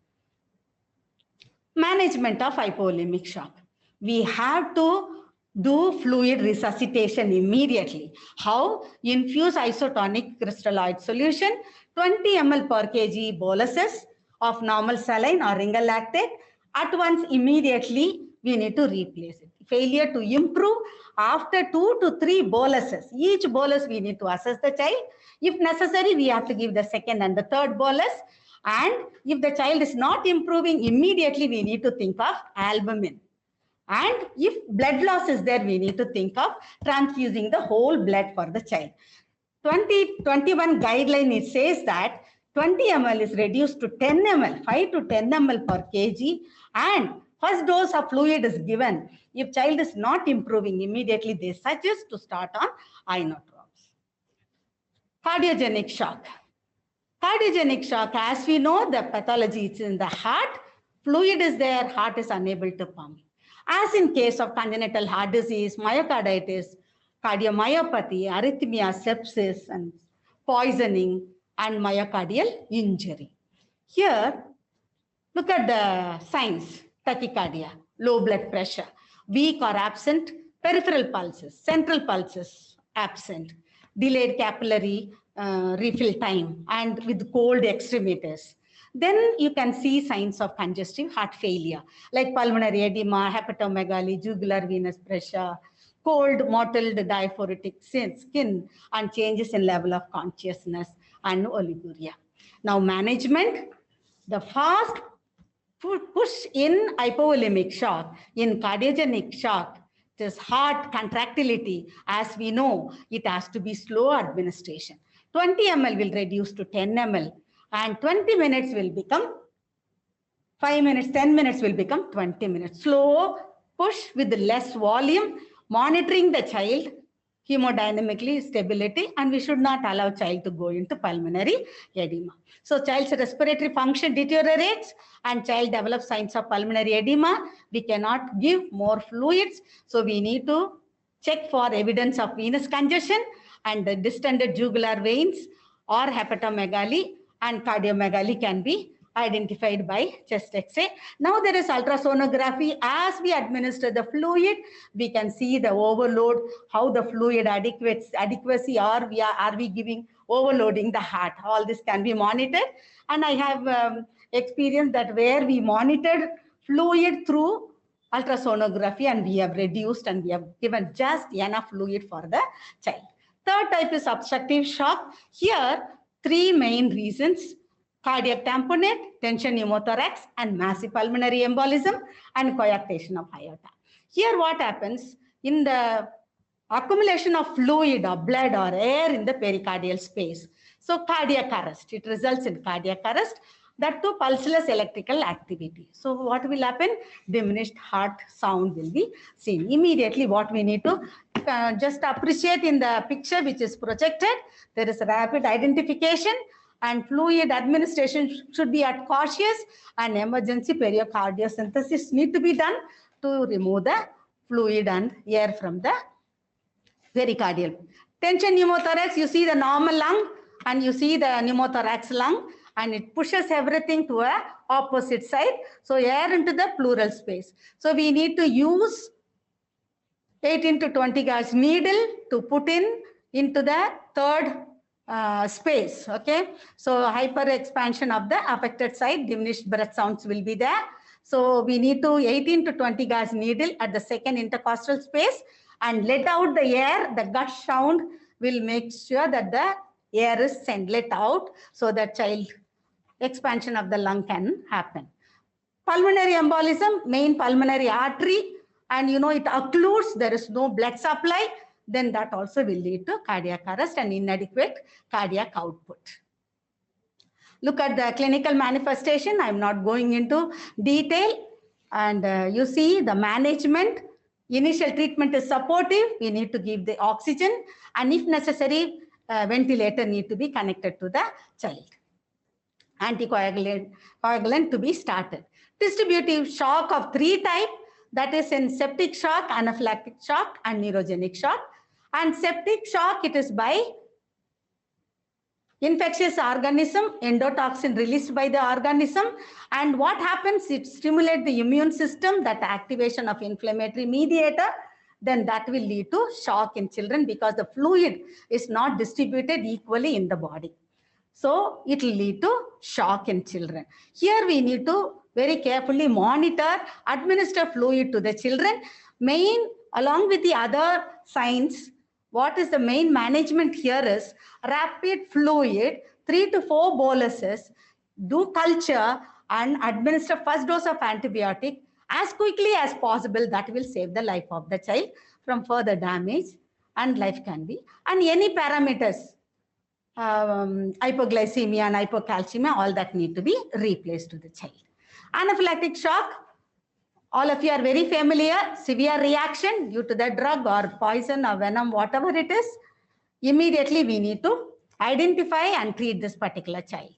Management of hypovolemic shock. We have to do fluid resuscitation immediately. How? Infuse isotonic crystalloid solution, 20 ml per kg boluses of normal saline or ringer lactate. At once, immediately, we need to replace it. Failure to improve, after 2 to 3 boluses. Each bolus we need to assess the child. If necessary, we have to give the second and the third bolus. And if the child is not improving, immediately we need to think of albumin. And if blood loss is there, we need to think of transfusing the whole blood for the child. 2021 guideline, it says that 20 ml is reduced to 10 ml, 5 to 10 ml per kg. And first dose of fluid is given. If child is not improving, immediately they suggest to start on inotropes. Cardiogenic shock. Cardiogenic shock, as we know, the pathology is in the heart. Fluid is there, heart is unable to pump. As in case of congenital heart disease, myocarditis, cardiomyopathy, arrhythmia, sepsis, and poisoning, and myocardial injury. Here, look at the signs: tachycardia, low blood pressure, weak or absent peripheral pulses, central pulses absent, delayed capillary refill time, and with cold extremities. Then you can see signs of congestive heart failure, like pulmonary edema, hepatomegaly, jugular venous pressure, cold mottled diaphoretic skin, and changes in level of consciousness, and oliguria. Now management, the fast push in hypovolemic shock, in cardiogenic shock, this heart contractility, as we know, it has to be slow administration. 20 ml will reduce to 10 ml. And 20 minutes will become 5 minutes, 10 minutes will become 20 minutes. Slow push with less volume, monitoring the child hemodynamically stability, and we should not allow child to go into pulmonary edema. So child's respiratory function deteriorates and child develops signs of pulmonary edema. We cannot give more fluids. So we need to check for evidence of venous congestion and the distended jugular veins or hepatomegaly, and cardiomegaly can be identified by chest X-ray. Now there is ultrasonography. As we administer the fluid, we can see the overload, how the fluid adequacy, are we giving overloading the heart. All this can be monitored. And I have experienced that where we monitored fluid through ultrasonography and we have reduced and we have given just enough fluid for the child. Third type is obstructive shock. Here, 3 main reasons: cardiac tamponade, tension pneumothorax, and massive pulmonary embolism, and coarctation of aorta. Here what happens in the accumulation of fluid or blood or air in the pericardial space. So cardiac arrest, it results in cardiac arrest, that too pulseless electrical activity. So what will happen? Diminished heart sound will be seen. Immediately what we need to just appreciate in the picture which is projected. There is rapid identification and fluid administration should be at cautious, and emergency pericardiosynthesis need to be done to remove the fluid and air from the pericardial. Tension pneumothorax, you see the normal lung and you see the pneumothorax lung, and it pushes everything to a opposite side. So air into the pleural space. So we need to use 18 to 20 gauge needle to put into the third space. Okay. So hyper expansion of the affected side, diminished breath sounds will be there. So we need to 18 to 20 gauge needle at the second intercostal space and let out the air. The gut sound will make sure that the air is let out so that child expansion of the lung can happen. Pulmonary embolism, main pulmonary artery, and it occludes, there is no blood supply, then that also will lead to cardiac arrest and inadequate cardiac output. Look at the clinical manifestation. I'm not going into detail. And you see the management. Initial treatment is supportive. We need to give the oxygen. And if necessary, ventilator need to be connected to the child. Anticoagulant to be started. Distributive shock of 3 types. That is in septic shock, anaphylactic shock, and neurogenic shock. And septic shock, it is by infectious organism, endotoxin released by the organism. And what happens, it stimulates the immune system, that activation of inflammatory mediator, then that will lead to shock in children because the fluid is not distributed equally in the body. So it will lead to shock in children. Here we need to very carefully monitor, administer fluid to the children. Along with the other signs, what is the main management here is rapid fluid, 3 to 4 boluses, do culture and administer first dose of antibiotic as quickly as possible. That will save the life of the child from further damage, and life can be. And any parameters, hypoglycemia and hypocalcemia, all that need to be replaced to the child. Anaphylactic shock, all of you are very familiar, severe reaction due to the drug or poison or venom, whatever it is. Immediately we need to identify and treat this particular child.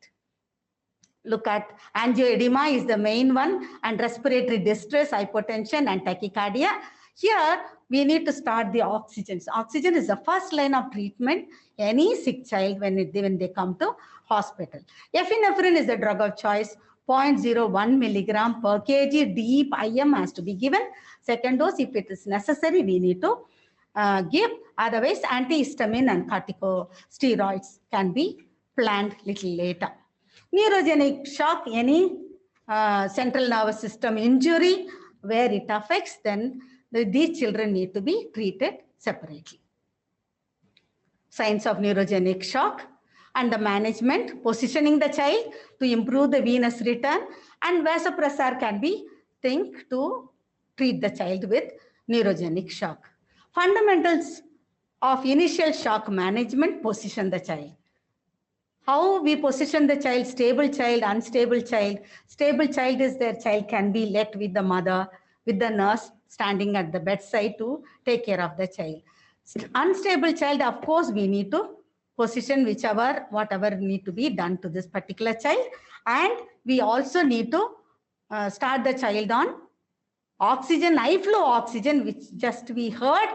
Look at angioedema is the main one, and respiratory distress, hypotension and tachycardia. Here we need to start the oxygen. Oxygen is the first line of treatment any sick child when they come to hospital. Epinephrine is the drug of choice. 0.01 milligram per kg deep IM has to be given. Second dose, if it is necessary, we need to give. Otherwise, antihistamine and corticosteroids can be planned little later. Neurogenic shock, any central nervous system injury where it affects, then these children need to be treated separately. Signs of neurogenic shock and the management, positioning the child to improve the venous return, and vasopressor can be think to treat the child with neurogenic shock. Fundamentals of initial shock management, position the child. How we position the child, stable child, unstable child. Stable child is their child can be left with the mother, with the nurse standing at the bedside to take care of the child. Unstable child, of course, we need to position whatever need to be done to this particular child. And we also need to start the child on oxygen, high flow oxygen, which just we heard,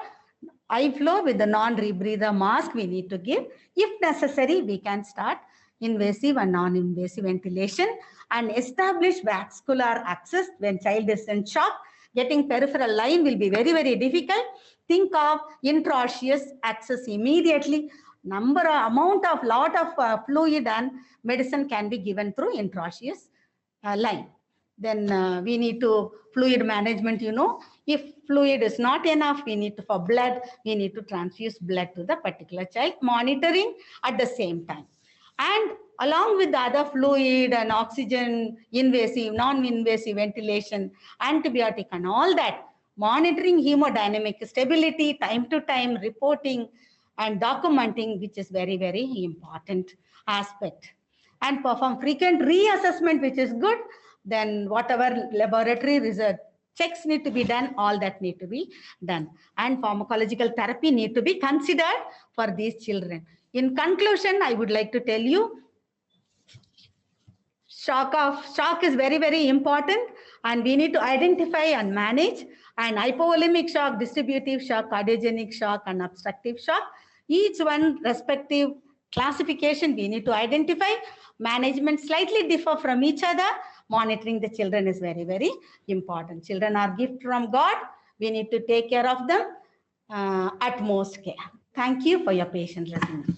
high flow with the non-rebreather mask we need to give. If necessary, we can start invasive and non-invasive ventilation and establish vascular access when child is in shock. Getting peripheral line will be very, very difficult. Think of intraosseous access immediately. Lot of fluid and medicine can be given through intraosseous line. Then we need to fluid management, if fluid is not enough, we need to, for blood, we need to transfuse blood to the particular child, monitoring at the same time. And along with the other fluid and oxygen, invasive, non-invasive ventilation, antibiotic and all that, monitoring hemodynamic stability, time to time reporting and documenting, which is very, very important aspect. And perform frequent reassessment, which is good. Then whatever laboratory result checks need to be done, all that need to be done. And pharmacological therapy need to be considered for these children. In conclusion, I would like to tell you, shock is very, very important, and we need to identify and manage. And hypovolemic shock, distributive shock, cardiogenic shock, and obstructive shock, each one respective classification we need to identify. Management slightly differ from each other. Monitoring the children is very, very important. Children are gift from God. We need to take care of them utmost care. Thank you for your patient listening.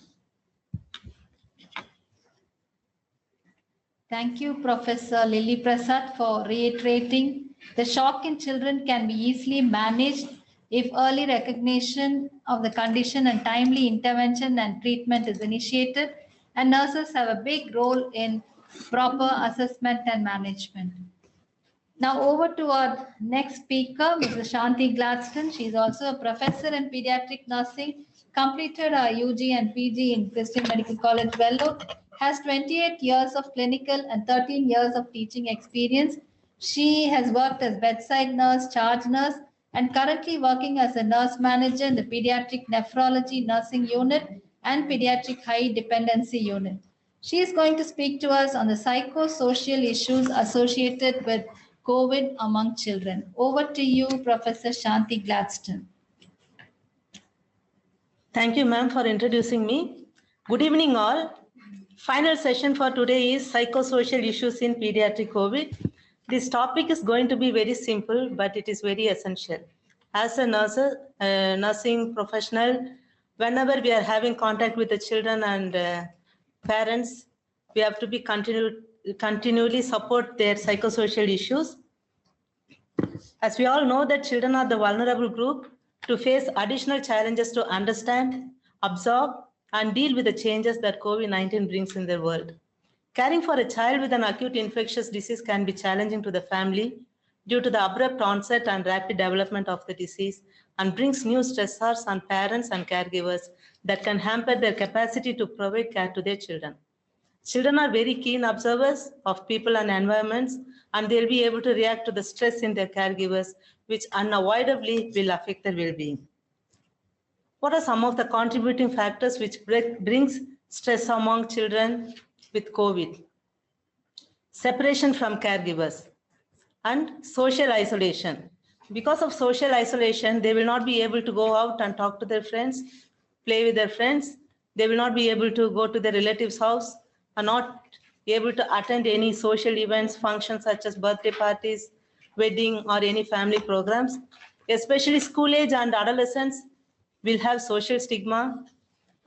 Thank you, Professor Lily Prasad, for reiterating the shock in children can be easily managed if early recognition of the condition and timely intervention and treatment is initiated, and nurses have a big role in proper assessment and management. Now over to our next speaker, Mrs. Shanti Gladstone. She is also a professor in pediatric nursing, completed her UG and PG in Christian Medical College, Vellore, has 28 years of clinical and 13 years of teaching experience. She has worked as bedside nurse, charge nurse, and currently working as a nurse manager in the pediatric nephrology nursing unit and pediatric high dependency unit. She is going to speak to us on the psychosocial issues associated with COVID among children. Over to you, Professor Shanti Gladstone. Thank you, ma'am, for introducing me. Good evening, all. Final session for today is psychosocial issues in pediatric COVID. This topic is going to be very simple, but it is very essential. As a nursing professional, whenever we are having contact with the children and parents, we have to be continually support their psychosocial issues. As we all know that children are the vulnerable group to face additional challenges to understand, absorb, and deal with the changes that COVID-19 brings in their world. Caring for a child with an acute infectious disease can be challenging to the family due to the abrupt onset and rapid development of the disease, and brings new stressors on parents and caregivers that can hamper their capacity to provide care to their children. Children are very keen observers of people and environments, and they'll be able to react to the stress in their caregivers, which unavoidably will affect their well-being. What are some of the contributing factors which brings stress among children with COVID? Separation from caregivers and social isolation. Because of social isolation, they will not be able to go out and talk to their friends, play with their friends. They will not be able to go to their relatives' house, and not be able to attend any social events, functions such as birthday parties, wedding, or any family programs. Especially school age and adolescents will have social stigma,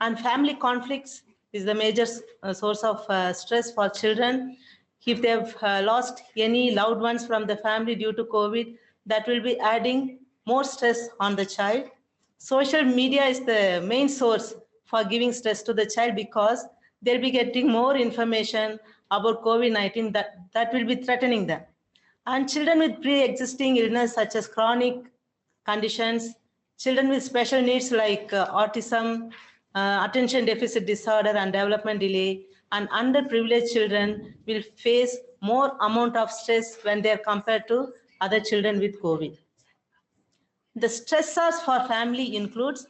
and family conflicts is the major source of stress for children. If they have lost any loved ones from the family due to COVID, that will be adding more stress on the child. Social media is the main source for giving stress to the child, because they'll be getting more information about COVID-19 that will be threatening them. And children with pre-existing illness such as chronic conditions, children with special needs like autism, attention deficit disorder and development delay, and underprivileged children will face more amount of stress when they are compared to other children with COVID. The stressors for family includes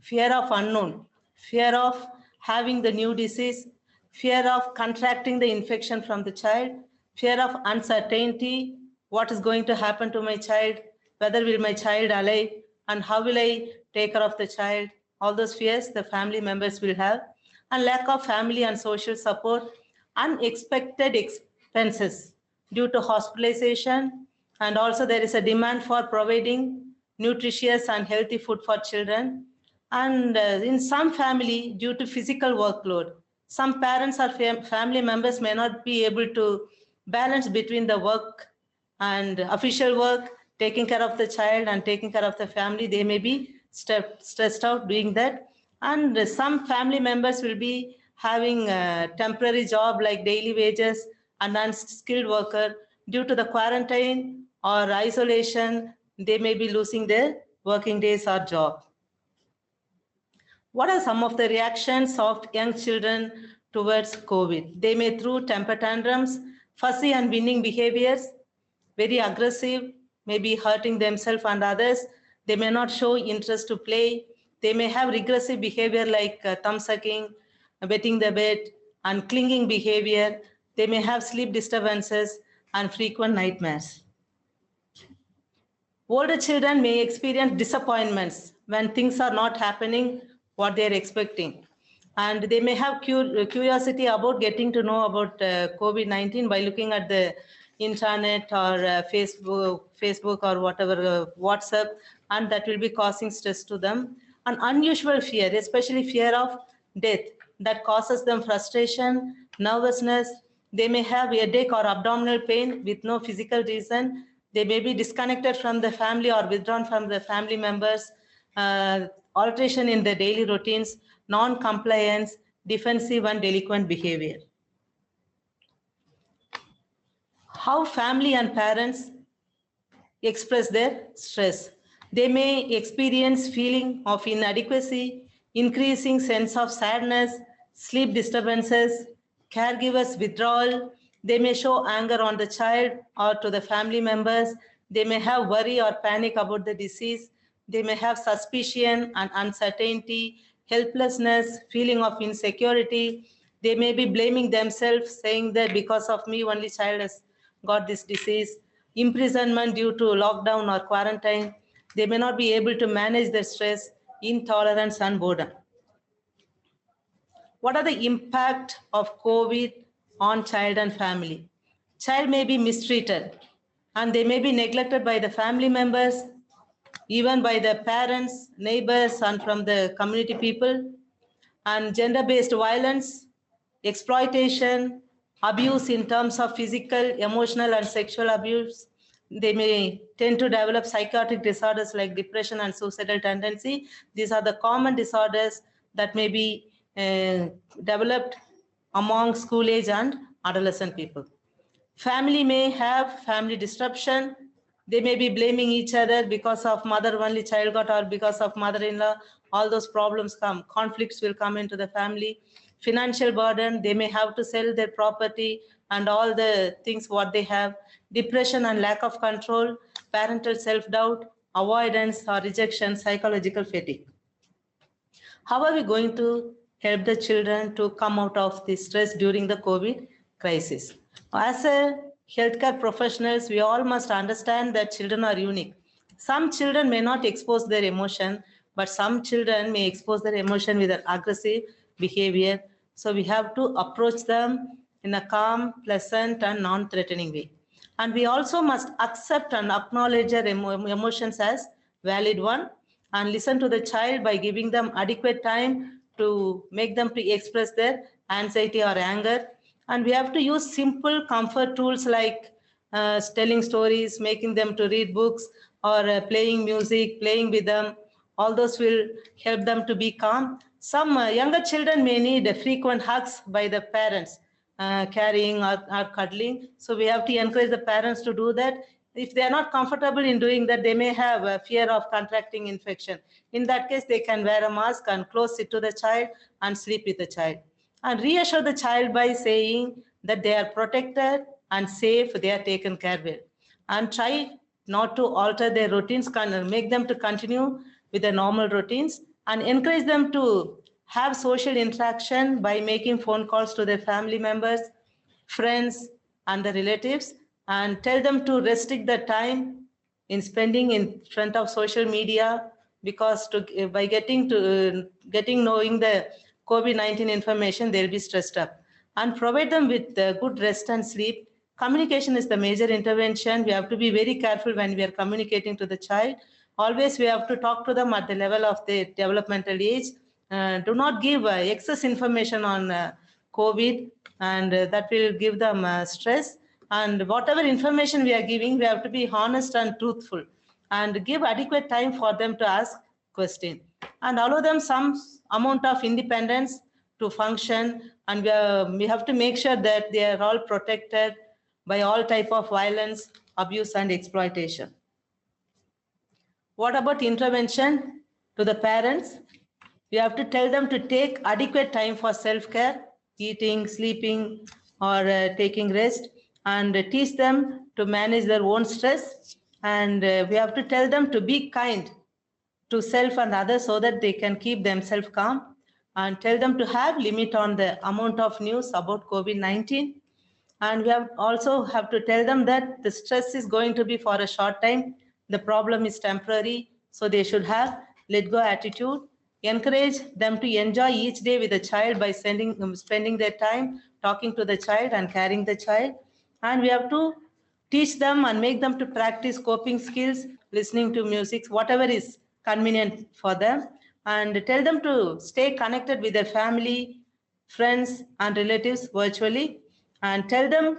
fear of unknown, fear of having the new disease, fear of contracting the infection from the child, fear of uncertainty, what is going to happen to my child, whether will my child alive, and how will I take care of the child. All those fears the family members will have, and lack of family and social support, unexpected expenses due to hospitalization, and also there is a demand for providing nutritious and healthy food for children. And in some family, due to physical workload, some parents or family members may not be able to balance between the work and official work, taking care of the child and taking care of the family. They may be stressed out doing that. And some family members will be having a temporary job like daily wages and unskilled worker. Due to the quarantine or isolation, they may be losing their working days or job. What are some of the reactions of young children towards COVID? They may throw temper tantrums, fussy and winning behaviors, very aggressive, maybe hurting themselves and others. They may not show interest to play. They may have regressive behavior like thumb sucking, wetting the bed, and clinging behavior. They may have sleep disturbances and frequent nightmares. Older children may experience disappointments when things are not happening what they are expecting. And they may have curiosity about getting to know about COVID-19 by looking at the internet or Facebook or whatever, WhatsApp, and that will be causing stress to them. An unusual fear, especially fear of death, that causes them frustration, nervousness. They may have headache or abdominal pain with no physical reason. They may be disconnected from the family or withdrawn from the family members, alteration in their daily routines, non-compliance, defensive and delinquent behavior. How family and parents express their stress. They may experience feeling of inadequacy, increasing sense of sadness, sleep disturbances, caregivers withdrawal. They may show anger on the child or to the family members. They may have worry or panic about the disease. They may have suspicion and uncertainty, helplessness, feeling of insecurity. They may be blaming themselves, saying that because of me, only child has got this disease. Imprisonment due to lockdown or quarantine. They may not be able to manage their stress, intolerance, and boredom. What are the impact of COVID on child and family? Child may be mistreated and they may be neglected by the family members, even by the parents, neighbors, and from the community people. And gender-based violence, exploitation, abuse in terms of physical, emotional, and sexual abuse. They may tend to develop psychiatric disorders like depression and suicidal tendency. These are the common disorders that may be developed among school age and adolescent people. Family may have family disruption. They may be blaming each other because of mother only child got or because of mother-in-law. All those problems come. Conflicts will come into the family. Financial burden, they may have to sell their property and all the things what they have. Depression and lack of control, parental self-doubt, avoidance or rejection, psychological fatigue. How are we going to help the children to come out of this stress during the COVID crisis? As a healthcare professionals, we all must understand that children are unique. Some children may not expose their emotion, but some children may expose their emotion with an aggressive behavior. So we have to approach them in a calm, pleasant, and non-threatening way. And we also must accept and acknowledge their emotions as valid one and listen to the child by giving them adequate time to make them to express their anxiety or anger. And we have to use simple comfort tools like telling stories, making them to read books, or playing music, playing with them. All those will help them to be calm. Some younger children may need frequent hugs by the parents, carrying or cuddling. So we have to encourage the parents to do that. If they are not comfortable in doing that, they may have a fear of contracting infection. In that case, they can wear a mask and close it to the child and sleep with the child. And reassure the child by saying that they are protected and safe, they are taken care of. And try not to alter their routines, make them to continue with their normal routines, and encourage them to have social interaction by making phone calls to their family members, friends, and the relatives, and tell them to restrict the time in spending in front of social media, because by knowing the COVID-19 information, they'll be stressed up. And provide them with good rest and sleep. Communication is the major intervention. We have to be very careful when we are communicating to the child. Always we have to talk to them at the level of the developmental age. Do not give excess information on COVID, and that will give them stress. And whatever information we are giving, we have to be honest and truthful, and give adequate time for them to ask questions, and allow them some amount of independence to function. And we have to make sure that they are all protected by all type of violence, abuse, and exploitation. What about intervention to the parents? We have to tell them to take adequate time for self-care, eating, sleeping, or taking rest, and teach them to manage their own stress, And we have to tell them to be kind to self and others so that they can keep themselves calm, and tell them to have limit on the amount of news about COVID-19. And we also have to tell them that the stress is going to be for a short time. The problem is temporary, so they should have let go attitude. Encourage them to enjoy each day with the child by spending their time talking to the child and carrying the child. And we have to teach them and make them to practice coping skills, listening to music, whatever is convenient for them, and tell them to stay connected with their family, friends, and relatives virtually, and tell them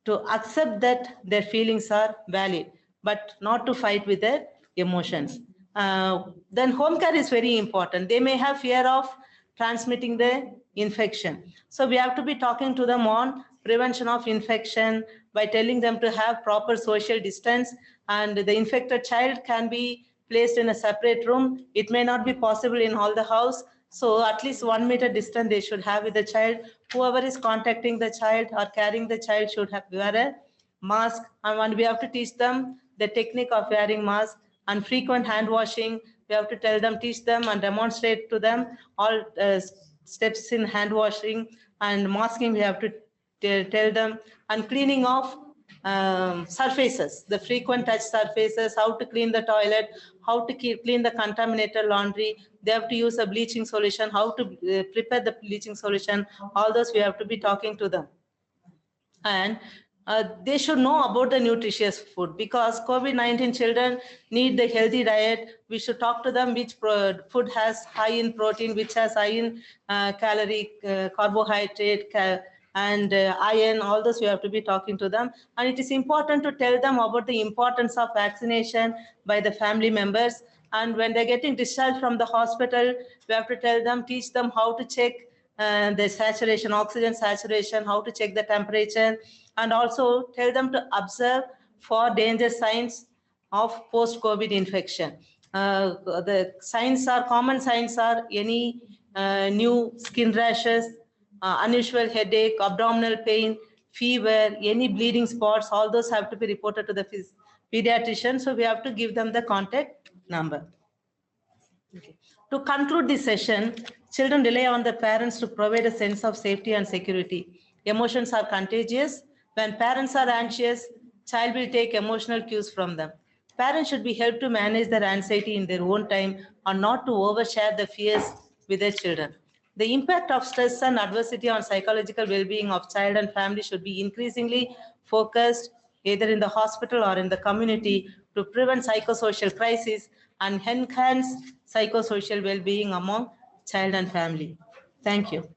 to accept that their feelings are valid, but not to fight with their emotions. Then home care is very important. They may have fear of transmitting the infection. So we have to be talking to them on prevention of infection by telling them to have proper social distance, and the infected child can be placed in a separate room. It may not be possible in all the house. So at least 1 meter distance they should have with the child. Whoever is contacting the child or carrying the child should have wear a mask. And we have to teach them the technique of wearing mask and frequent hand washing. We have to tell them, teach them and demonstrate to them all steps in hand washing and masking. We have to tell them, and cleaning of surfaces, the frequent touch surfaces, how to clean the toilet, how to clean the contaminated laundry. They have to use a bleaching solution, how to prepare the bleaching solution. All those we have to be talking to them. And they should know about the nutritious food, because COVID-19 children need the healthy diet. We should talk to them which food has high in protein, which has high in carbohydrate, and iron. All those we have to be talking to them. And it is important to tell them about the importance of vaccination by the family members. And when they're getting discharged from the hospital, we have to tell them, teach them how to check the saturation, oxygen saturation, how to check the temperature, and also tell them to observe for danger signs of post-COVID infection. The signs are, common signs are any new skin rashes, unusual headache, abdominal pain, fever, any bleeding spots. All those have to be reported to the pediatrician. So we have to give them the contact number. Okay. To conclude this session, children rely on the parents to provide a sense of safety and security. Emotions are contagious. When parents are anxious, child will take emotional cues from them. Parents should be helped to manage their anxiety in their own time and not to overshare the fears with their children. The impact of stress and adversity on psychological well-being of child and family should be increasingly focused either in the hospital or in the community to prevent psychosocial crises and enhance psychosocial well-being among child and family. Thank you.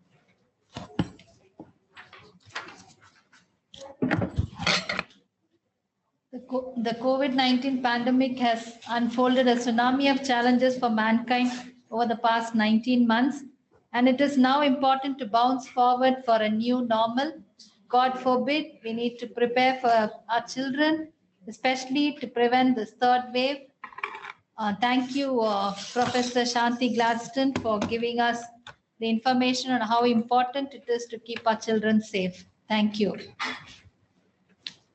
The COVID-19 pandemic has unfolded a tsunami of challenges for mankind over the past 19 months, and it is now important to bounce forward for a new normal. God forbid, we need to prepare for our children, especially to prevent this third wave. Thank you, Professor Shanti Gladstone, for giving us the information on how important it is to keep our children safe. Thank you.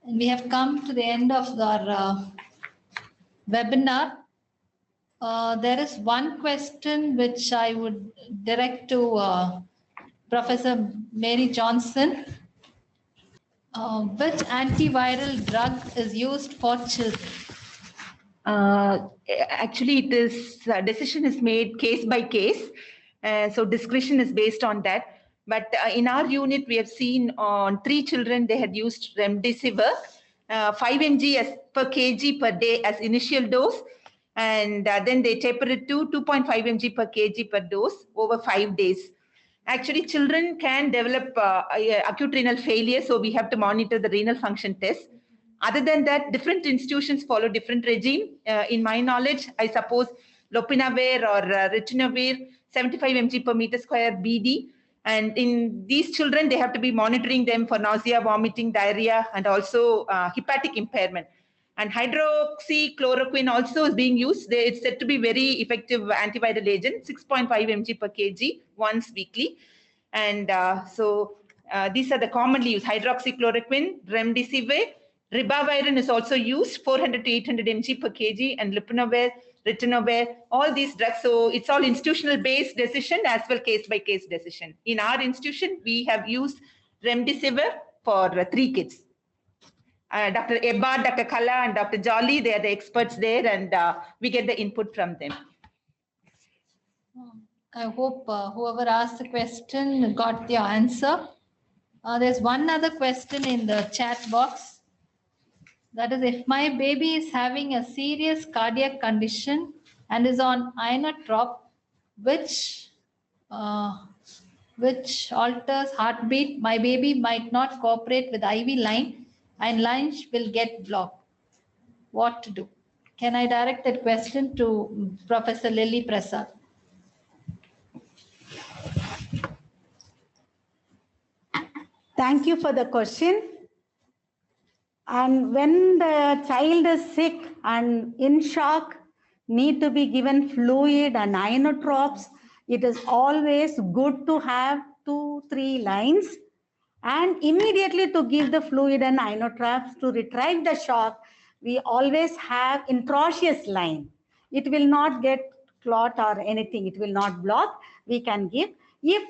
And we have come to the end of our webinar. There is one question which I would direct to Professor Mary Johnson. Which antiviral drug is used for children? Actually, it is decision is made case by case, so discretion is based on that. But in our unit, we have seen on 3 children they had used remdesivir, 5 mg per kg per day as initial dose, and then they taper it to 2.5 mg per kg per dose over 5 days. Actually, children can develop acute renal failure, so we have to monitor the renal function test. Other than that, different institutions follow different regime. In my knowledge, I suppose lopinavir or ritonavir, 75 mg per meter square BD. And in these children, they have to be monitoring them for nausea, vomiting, diarrhea, and also hepatic impairment. And hydroxychloroquine also is being used. It's said to be very effective antiviral agent, 6.5 mg per kg once weekly. And so these are the commonly used: hydroxychloroquine, remdesivir, Ribavirin is also used, 400 to 800 mg per kg, and lopinavir, ritonavir, all these drugs. So it's all institutional based decision as well case by case decision. In our institution, we have used remdesivir for 3 kids. Dr. Ebba, Dr. Kala, and Dr. Jolly, they are the experts there, and we get the input from them. I hope whoever asked the question got the answer. There's one other question in the chat box. That is, if my baby is having a serious cardiac condition and is on inotrop, which alters heartbeat, my baby might not cooperate with IV line and lines will get blocked. What to do? Can I direct that question to Professor Lily Prasad? Thank you for the question. And when the child is sick and in shock, need to be given fluid and inotropes, it is always good to have 2-3 lines and immediately to give the fluid and inotropes to retrieve the shock. We always have intraosseous line. It will not get clot or anything. It will not block. We can give. If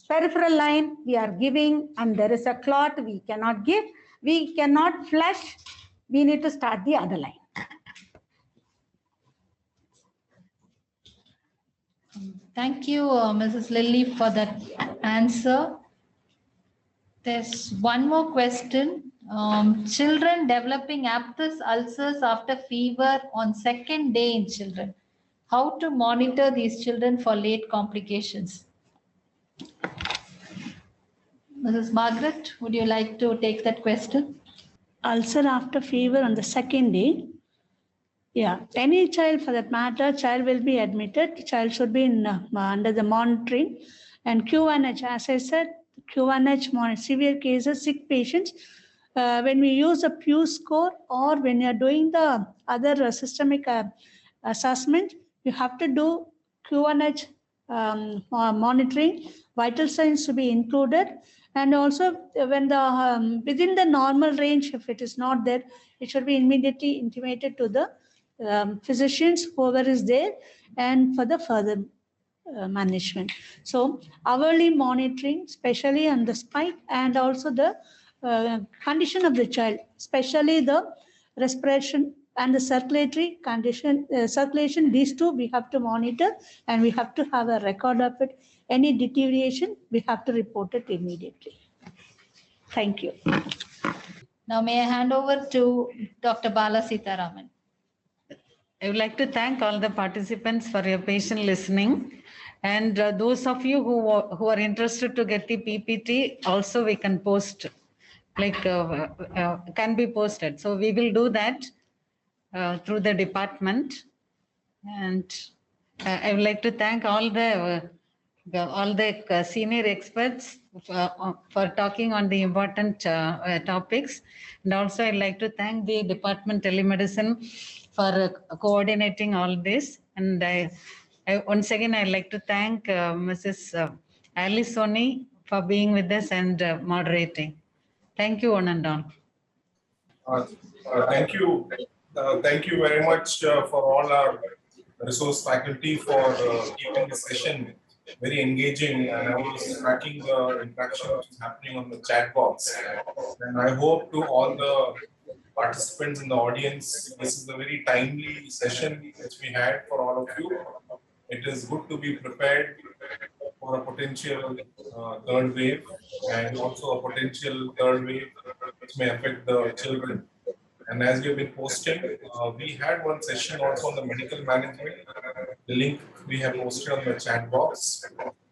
peripheral line we are giving and there is a clot, we cannot give. We cannot flush. We need to start the other line. Thank you, Mrs. Lilly, for that answer. There's one more question. Children developing aphthous ulcers after fever on second day in children. How to monitor these children for late complications? Mrs. Margaret, would you like to take that question? Ulcer after fever on the second day. Yeah, any child for that matter, child will be admitted. Child should be in, under the monitoring. And Q1H, as I said, Q1H, severe cases, sick patients. When we use a Pew score or when you're doing the other systemic assessment, you have to do Q1H monitoring, vital signs to be included. And also when the within the normal range, if it is not there, it should be immediately intimated to the physicians, whoever is there, and for the further management. So hourly monitoring, especially on the spike and also the condition of the child, especially the respiration and the circulatory condition, circulation, these two we have to monitor and we have to have a record of it. Any deterioration, we have to report it immediately. Thank you. Now may I hand over to Dr. Bala Sitaraman. I would like to thank all the participants for your patient listening. And those of you who are interested to get the PPT, also we can post, can be posted. So we will do that through the department. And I would like to thank all the senior experts for talking on the important topics. And also I'd like to thank the Department Telemedicine for coordinating all this. And I once again, I'd like to thank Mrs. Alice Soni for being with us and moderating. Thank you, one and all. Thank you. Thank you very much for all our resource faculty for keeping the session very engaging, and I was tracking the interaction which is happening on the chat box. And I hope to all the participants in the audience, this is a very timely session which we had for all of you. It is good to be prepared for a potential third wave and also a potential third wave which may affect the children. And as we have been posting, we had one session also on the medical management. The link we have posted on the chat box.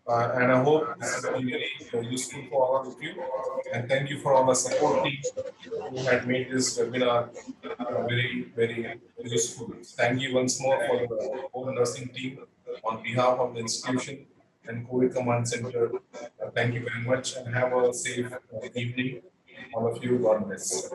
And I hope this has been very useful for all of you. And thank you for all the support team who had made this webinar very, very useful. Thank you once more for the whole nursing team on behalf of the institution and COVID Command Center. Thank you very much and have a safe evening. All of you, God bless.